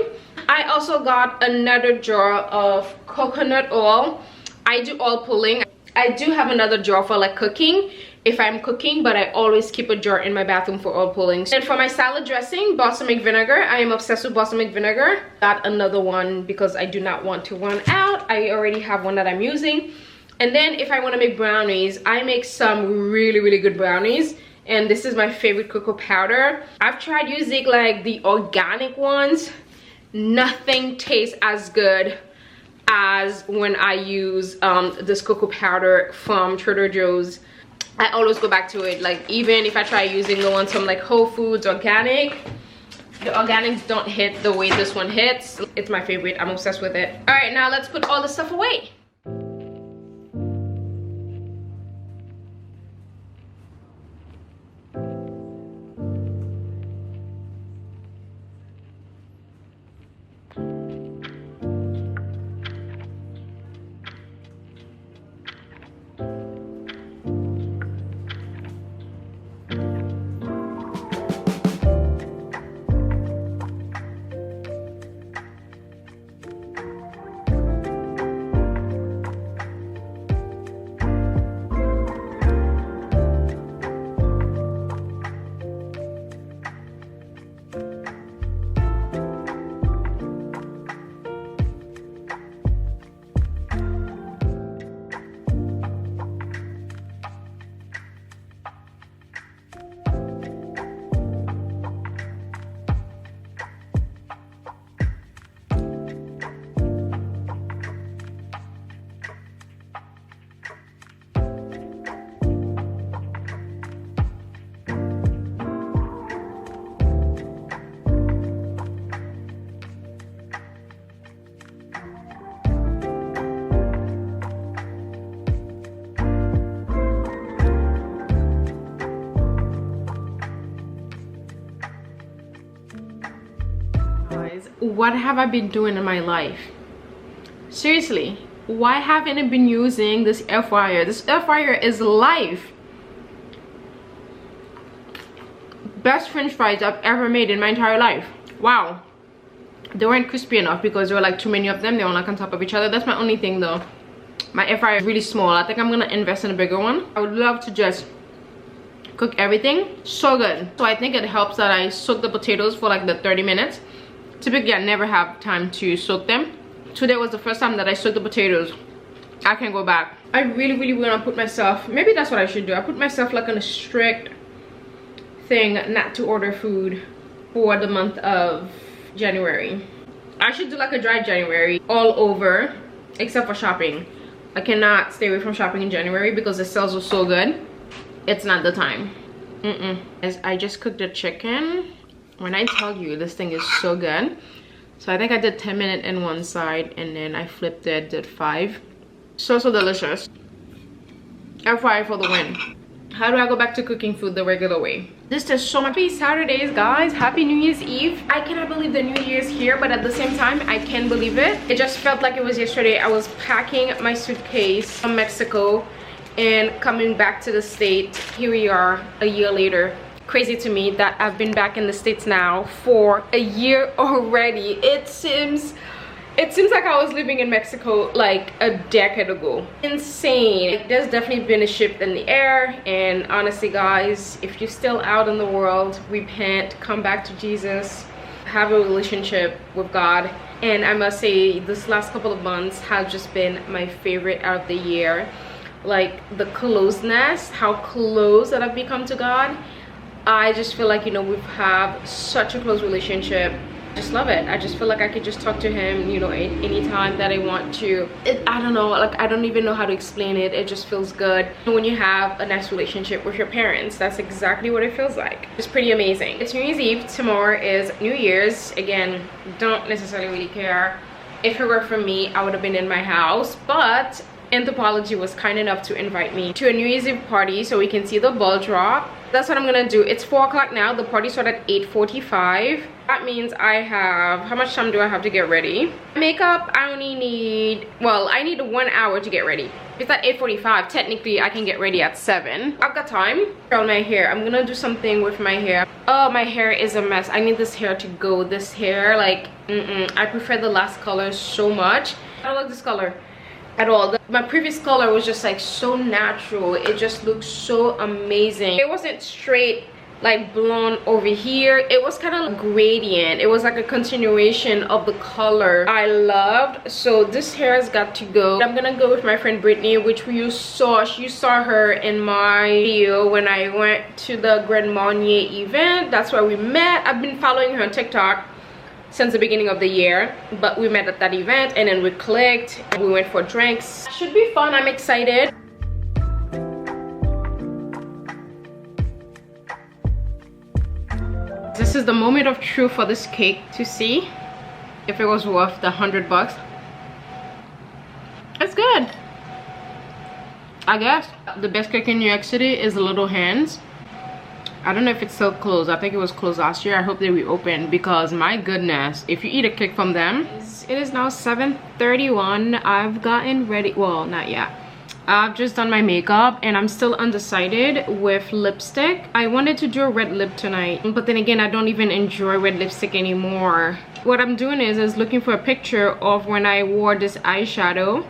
I also got another jar of coconut oil. I do oil pulling. I do have another jar for like cooking if I'm cooking, but I always keep a jar in my bathroom for oil pulling. And for my salad dressing, balsamic vinegar. I am obsessed with balsamic vinegar. Got another one because I do not want to run out. I already have one that I'm using. And then if I want to make brownies, I make some really good brownies. And this is my favorite cocoa powder. I've tried using like the organic ones. Nothing tastes as good as when I use this cocoa powder from Trader Joe's. I always go back to it. Like even if I try using the ones from like Whole Foods organic, the organics don't hit the way this one hits. It's my favorite. I'm obsessed with it. All right, now let's put all this stuff away. Guys, what have I been doing in my life? Seriously, why haven't I been using this air fryer? This air fryer is life. Best french fries I've ever made in my entire life. Wow. They weren't crispy enough because there were like too many of them. They were like on top of each other. That's my only thing though. My air fryer is really small. I think I'm gonna invest in a bigger one. I would love to just cook everything. So good. So I think it helps that I soak the potatoes for like the 30 minutes. Typically I never have time to soak them. Today was the first time that I soaked the potatoes. I can go back. I really want to put myself, maybe that's what I should do. I put myself like on a strict thing not to order food for the month of January. I should do like a dry January all over except for shopping. I cannot stay away from shopping in January because the sales are so good. It's not the time. As I just cooked the chicken. When I tell you this thing is so good. So I think I did 10 minutes in one side and then I flipped it, did 5. So delicious. Air fryer for the win. How do I go back to cooking food the regular way? This is so much. Happy Saturdays, guys. Happy New Year's Eve. I cannot believe the New Year's here, but at the same time I can believe it. It just felt like it was yesterday. I was packing my suitcase from Mexico and coming back to the States. Here we are a year later. Crazy to me that I've been back in the States now for a year already. It seems like I was living in Mexico like a decade ago. Insane. There's definitely been a shift in the air, and honestly guys, if you're still out in the world, repent, come back to Jesus, have a relationship with God. And I must say this last couple of months have just been my favorite out of the year. Like the closeness, how close that I've become to God. I just feel like, you know, we have such a close relationship. I just love it. I just feel like I could just talk to him, you know, anytime that I want to. I don't know, like I don't even know how to explain it. It just feels good when you have a nice relationship with your parents. That's exactly what it feels like. It's pretty amazing. It's New Year's Eve. Tomorrow is New Year's. Again, don't necessarily really care. If it were for me, I would have been in my house, but Anthropologie was kind enough to invite me to a New Year's Eve party so we can see the ball drop. That's what I'm gonna do. It's 4 o'clock now. The party started at 8:45. That means I have, how much time do I have to get ready? Makeup, I only need, well, I need 1 hour to get ready. It's at 8:45. Technically, I can get ready at 7. I've got time. On my hair, I'm gonna do something with my hair. Oh, my hair is a mess. I need this hair to go. This hair, like, I prefer the last color so much. I don't like this color at all. My previous color was just like so natural. It just looked so amazing. It wasn't straight like blonde over here. It was kind of gradient. It was like a continuation of the color I loved. So this hair has got to go. I'm gonna go with my friend Brittany, which you saw her in my video when I went to the Grand Marnier event. That's where we met. I've been following her on TikTok since the beginning of the year, but we met at that event and then we clicked. We went for drinks. Should be fun. I'm excited. This is the moment of truth for this cake to see if it was worth the $100. It's good, I guess. The best cake in New York City is Little Hands. I don't know if it's still closed. I think it was closed last year. I hope they reopen because my goodness, if you eat a cake from them. It is now 7:31. I've gotten ready. Well, not yet. I've just done my makeup and I'm still undecided with lipstick. I wanted to do a red lip tonight, but then again, I don't even enjoy red lipstick anymore. What I'm doing is looking for a picture of when I wore this eyeshadow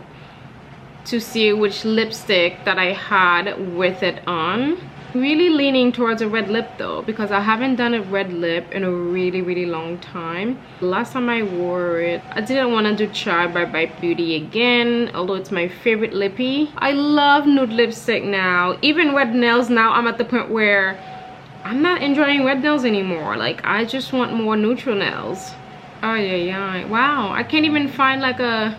to see which lipstick that I had with it on. Really leaning towards a red lip though, because I haven't done a red lip in a really long time. Last time I wore it, I didn't want to do Chai by Bite Beauty again, although it's my favorite lippy. I love nude lipstick now. Even red nails now, I'm at the point where I'm not enjoying red nails anymore. Like, I just want more neutral nails. Oh yeah, wow. I can't even find like a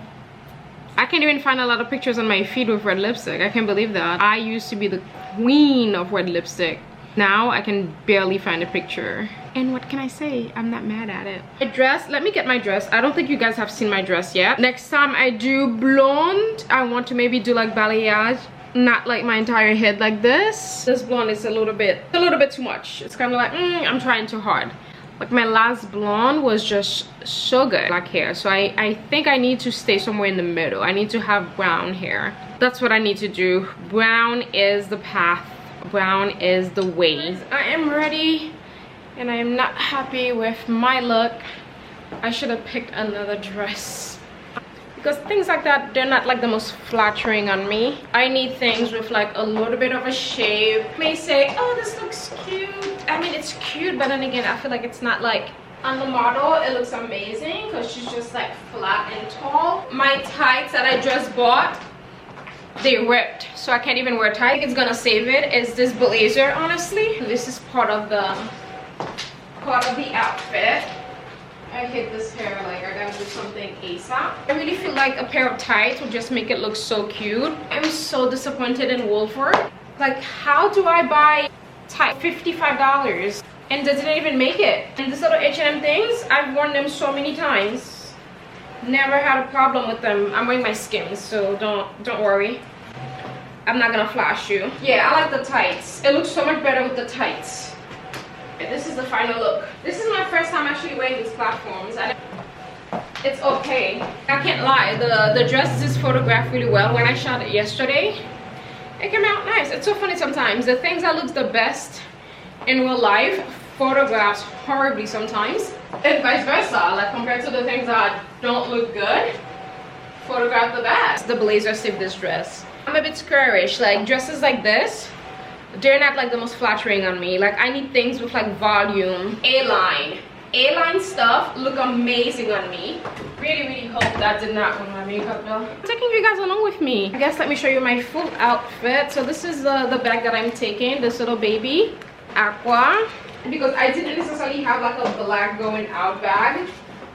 lot of pictures on my feed with red lipstick. I can't believe that. I used to be the queen of red lipstick. Now I can barely find a picture. And what can I say? I'm not mad at it. My dress, let me get my dress. I don't think you guys have seen my dress yet. Next time I do blonde, I want to maybe do like balayage. Not like my entire head like this. This blonde is a little bit too much. It's kind of like, I'm trying too hard. Like my last blonde was just so good, black hair. So I think I need to stay somewhere in the middle. I need to have brown hair. That's what I need to do. Brown is the path. Brown is the way. I am ready and I am not happy with my look. I should have picked another dress. Because things like that, they're not like the most flattering on me. I need things with like a little bit of a shape. You may say, oh, this looks cute. I mean, it's cute, but then again, I feel like it's not like on the model. It looks amazing because she's just like flat and tall. My tights that I just bought, they ripped, so I can't even wear tight. It's gonna save it is this blazer, honestly. This is part of the outfit. I hate this hair, like I gotta do something ASAP. I really feel like a pair of tights would just make it look so cute. I'm so disappointed in Wolford. Like, how do I buy tights $55 and does it even make it? And this little H&M things, I've worn them so many times. Never had a problem with them. I'm wearing my Skims, so don't worry. I'm not gonna flash you. Yeah, I like the tights. It looks so much better with the tights. This is the final look. This is my first time actually wearing these platforms and it's okay. I can't lie, the dress is photographed really well. When I shot it yesterday, it came out nice. It's so funny sometimes. The things that looks the best in real life photographs horribly sometimes. And vice versa, like compared to the things that don't look good, photograph the best. The blazer saved this dress. I'm a bit squarish, like dresses like this, they're not like the most flattering on me. Like I need things with like volume. A-line stuff look amazing on me. Really hope that did not ruin my makeup though. I'm taking you guys along with me. I guess let me show you my full outfit. So this is the bag that I'm taking, this little baby aqua, because I didn't necessarily have like a black going out bag.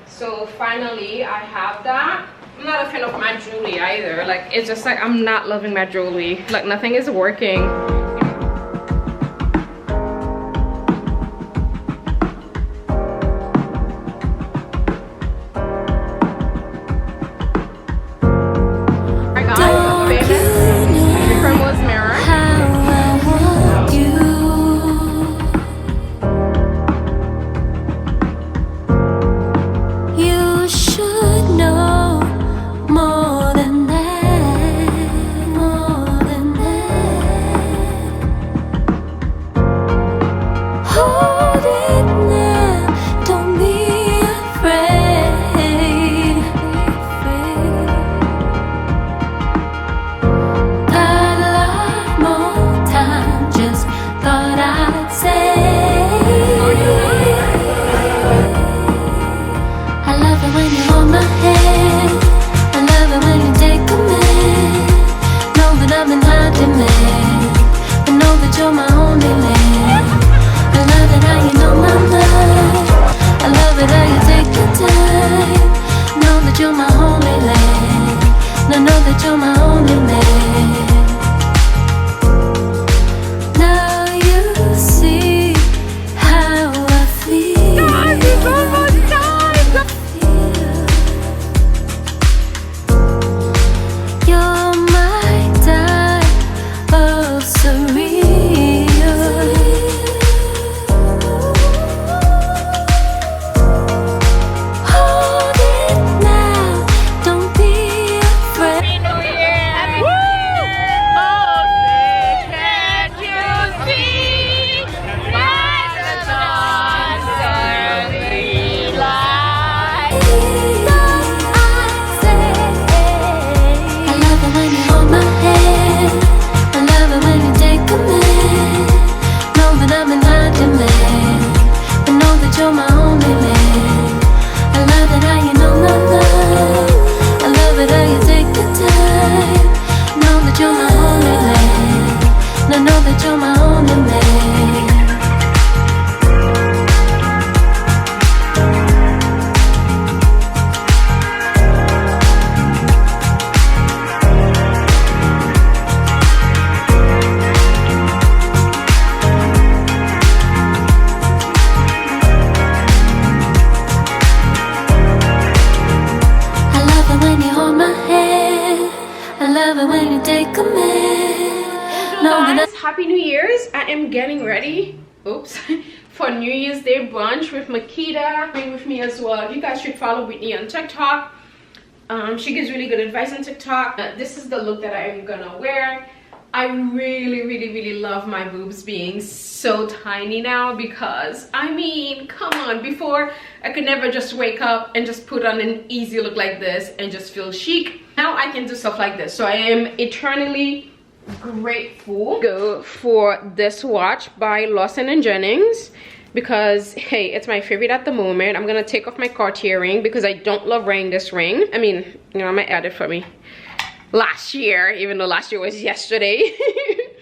So finally I have that. I'm not a fan of my jewelry either. Like it's just like I'm not loving my jewelry. Like nothing is working. Happy New Year's. I am getting ready for New Year's Day brunch with Makita. Bring with me as well. You guys should follow Whitney on TikTok. She gives really good advice on TikTok. This is the look that I'm gonna wear. I really love my boobs being so tiny now, because I mean, come on, before I could never just wake up and just put on an easy look like this and just feel chic. Now I can do stuff like this, so I am eternally grateful. Go for this watch by Lawson & Jennings, because hey, it's my favorite at the moment. I'm gonna take off my Cartier ring because I don't love wearing this ring. I mean, you know, I might add it for me last year, even though last year was yesterday.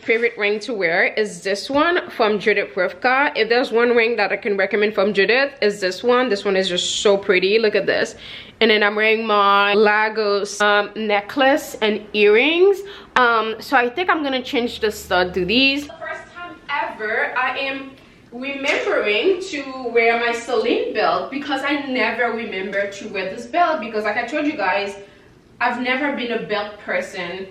Favorite ring to wear is this one from Judith Rivka. If there's one ring that I can recommend from Judith, is this one. This one is just so pretty. Look at this. And then I'm wearing my Lagos necklace and earrings. So I think I'm gonna change the stud to these. The first time ever I am remembering to wear my Celine belt, because I never remember to wear this belt, because like I told you guys, I've never been a belt person.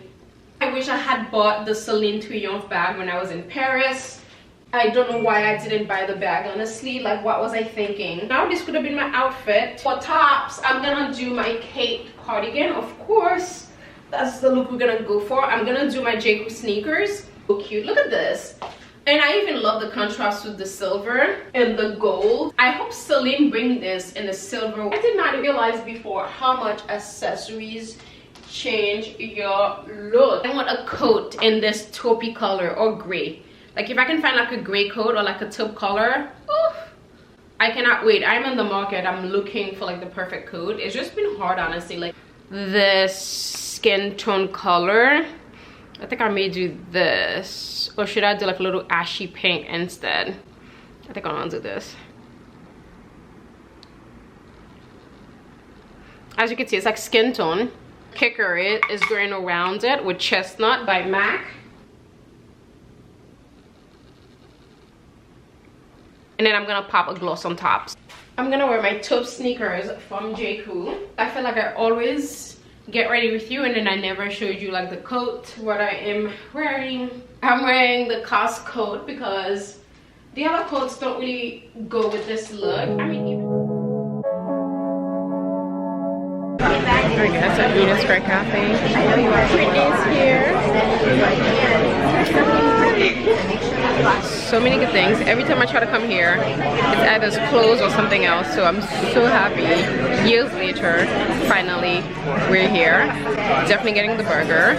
I wish I had bought the Celine Triomphe bag when I was in Paris. I don't know why I didn't buy the bag, honestly. Like, what was I thinking? Now this could have been my outfit. For tops, I'm gonna do my Kate cardigan, of course. That's the look we're gonna go for. I'm gonna do my J.Crew sneakers. So cute, look at this. And I even love the contrast with the silver and the gold. I hope Celine bring this in the silver. I did not realize before how much accessories change your look. I want a coat in this taupey color or gray. Like if I can find like a gray coat or like a taupe color, oof, I cannot wait. I'm in the market. I'm looking for like the perfect coat. It's just been hard, honestly. Like this skin tone color, I think I may do this, or should I do like a little ashy pink instead? I think I want to do this. As you can see, it's like skin tone. Kicker is going around it with Chestnut by MAC. And then I'm gonna pop a gloss on top. I'm gonna wear my taupe sneakers from J.Crew. I feel like I always get ready with you and then I never showed you like the coat, what I am wearing. I'm wearing the COS coat because the other coats don't really go with this look. I mean, alright guys, so Venus Square Cafe. Britney's here. So many good things. Every time I try to come here, it's either closed or something else. So I'm so happy. Years later, finally, we're here. Definitely getting the burger.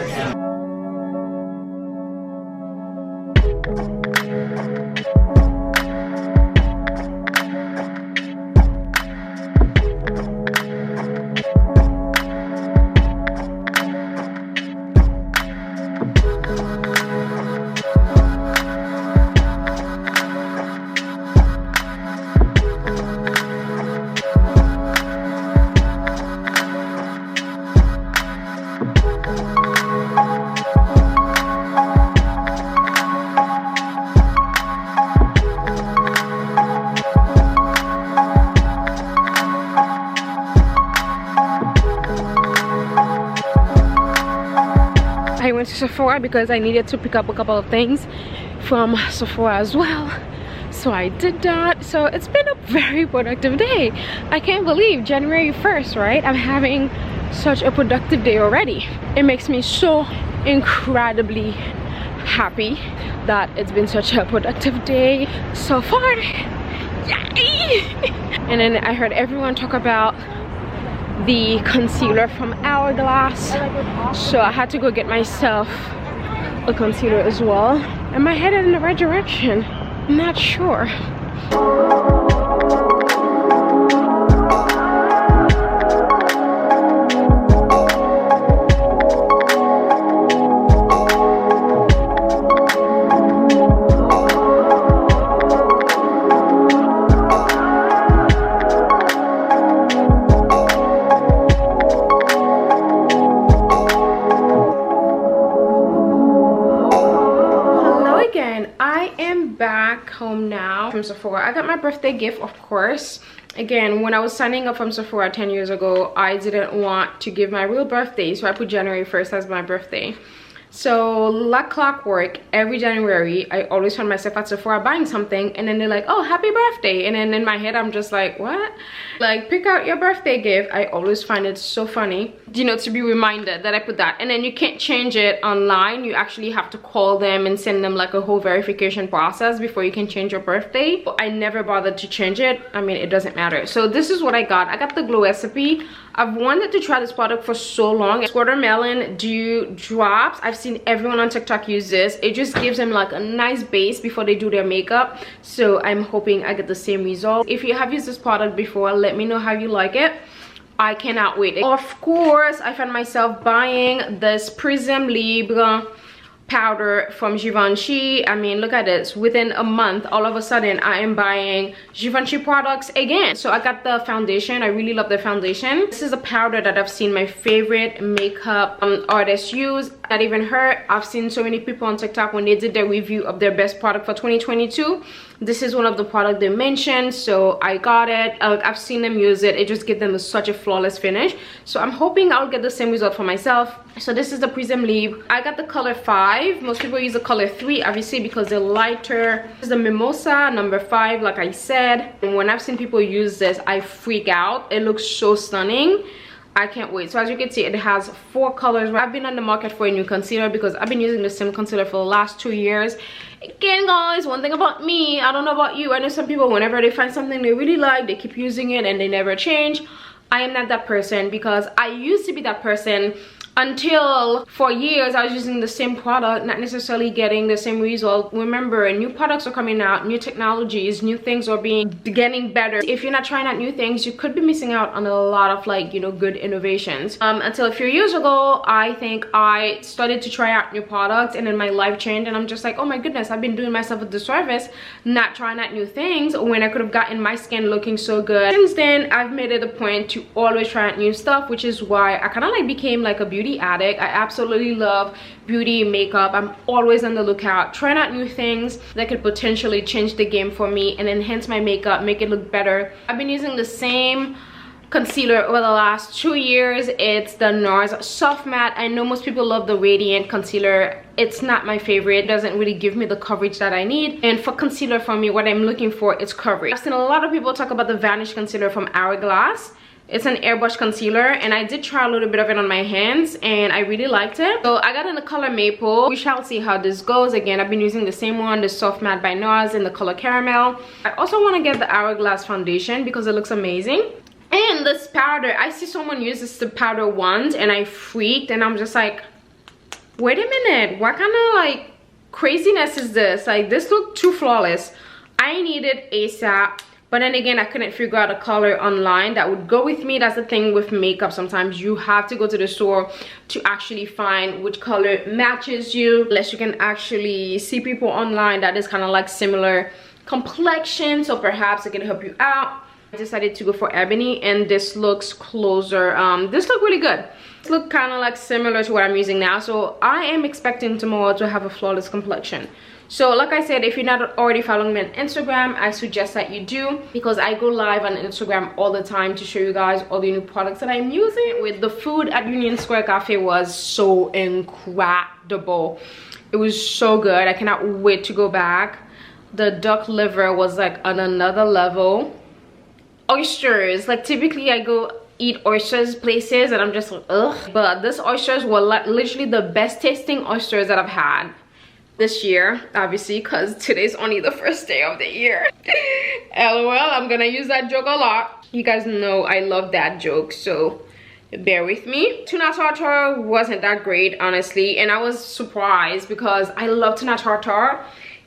I went to Sephora because I needed to pick up a couple of things from Sephora as well, so I did that. So it's been a very productive day. I can't believe January 1st, right? I'm having such a productive day already. It makes me so incredibly happy that it's been such a productive day so far. Yay! And then I heard everyone talk about the concealer from Hourglass, so I had to go get myself a concealer as well. Am I headed in the right direction? I'm not sure. Back home now from Sephora. I got my birthday gift, of course. Again, when I was signing up from Sephora 10 years ago, I didn't want to give my real birthday, so I put January 1st as my birthday. So like clockwork, every January I always find myself at Sephora buying something, and then they're like, oh, happy birthday, and then in my head I'm just like, what? Like, pick out your birthday gift. I always find it so funny, you know, to be reminded that I put that. And then you can't change it online. You actually have to call them and send them like a whole verification process before you can change your birthday. I never bothered to change it. I mean, it doesn't matter. So this is what I got. I got the Glow Recipe. I've wanted to try this product for so long. It's watermelon dew drops. I've seen everyone on TikTok use this. It just gives them like a nice base before they do their makeup. So I'm hoping I get the same result. If you have used this product before, let me know how you like it. I cannot wait. Of course, I found myself buying this Prism Libre powder from Givenchy. I mean, look at this. Within a month, all of a sudden I am buying Givenchy products again. So I got the foundation. I really love the foundation. This is a powder that I've seen my favorite makeup artists use. Not even her. I've seen so many people on TikTok when they did their review of their best product for 2022. This is one of the products they mentioned, so I got it. I've seen them use it. It just gives them such a flawless finish. So I'm hoping I'll get the same result for myself. So this is the Prism Libre. I got the color 5. Most people use the color 3, obviously, because they're lighter. This is the Mimosa number 5, like I said. And when I've seen people use this, I freak out. It looks so stunning. I can't wait. So as you can see, it has 4 colors. I've been on the market for a new concealer because I've been using the same concealer for the last 2 years. Again, guys, one thing about me, I don't know about you, I know some people, whenever they find something they really like, they keep using it and they never change. I am not that person, because I used to be that person until for years I was using the same product, not necessarily getting the same result. Remember, new products are coming out, new technologies, new things are getting better. If you're not trying out new things, you could be missing out on a lot of, like, you know, good innovations. Until a few years ago, I think I started to try out new products, and then my life changed, and I'm just like, oh my goodness, I've been doing myself a disservice not trying out new things when I could have gotten my skin looking so good. Since then, I've made it a point to always try out new stuff, which is why I kind of like became like a beauty addict. I absolutely love beauty and makeup. I'm always on the lookout, trying out new things that could potentially change the game for me and enhance my makeup, make it look better. I've been using the same concealer over the last 2 years. It's the NARS Soft Matte. I know most people love the Radiant concealer. It's not my favorite. It doesn't really give me the coverage that I need. And for concealer, for me, what I'm looking for is coverage. I've seen a lot of people talk about the Vanish concealer from Hourglass. It's an airbrush concealer, and I did try a little bit of it on my hands, and I really liked it. So I got in the color Maple. We shall see how this goes. Again, I've been using the same one, the Soft Matte by NARS in the color Caramel. I also want to get the Hourglass foundation because it looks amazing. And this powder, I see someone use this powder once, and I freaked, and I'm just like, wait a minute, what kind of like craziness is this? Like, this looked too flawless. I need it ASAP. But then again, I couldn't figure out a color online that would go with me. That's the thing with makeup. Sometimes you have to go to the store to actually find which color matches you. Unless you can actually see people online that is kind of like similar complexion. So perhaps it can help you out. I decided to go for Ebony, and this looks closer. This look really good. This look kind of like similar to what I'm using now. So I am expecting tomorrow to have a flawless complexion. So like I said, if you're not already following me on Instagram, I suggest that you do, because I go live on Instagram all the time to show you guys all the new products that I'm using. With the food at Union Square Cafe was so incredible. It was so good. I cannot wait to go back. The duck liver was like on another level. Oysters, like typically I go eat oysters places and I'm just like, ugh. But this oysters were like literally the best tasting oysters that I've had this year, obviously, because today's only the first day of the year. LOL, I'm gonna use that joke a lot. You guys know I love that joke, so bear with me. Tuna tartare wasn't that great, honestly, and I was surprised because I love tuna tartare,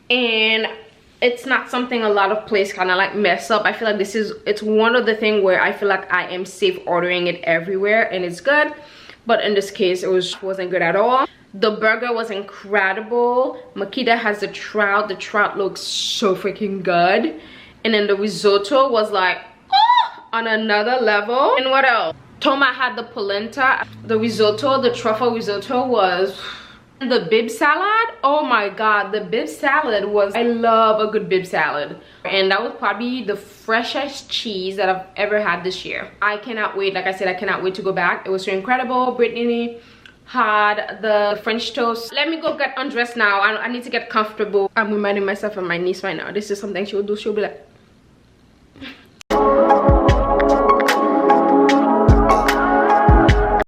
and it's not something a lot of places kind of like mess up. I feel like it's one of the things where I feel like I am safe ordering it everywhere and it's good, but in this case it wasn't good at all. The burger was incredible. Makita has the trout. The trout looks so freaking good. And then the risotto was like, oh, on another level. And what else? Toma had the polenta. The risotto, the truffle risotto was... The bib salad, oh my god, the bib salad was... I love a good bib salad. And that was probably the freshest cheese that I've ever had this year. I cannot wait. Like I said, I cannot wait to go back. It was so incredible. Brittany had the French toast. Let me go get undressed now. I need to get comfortable. I'm reminding myself of my niece right now. This is something she would do. She'll be like,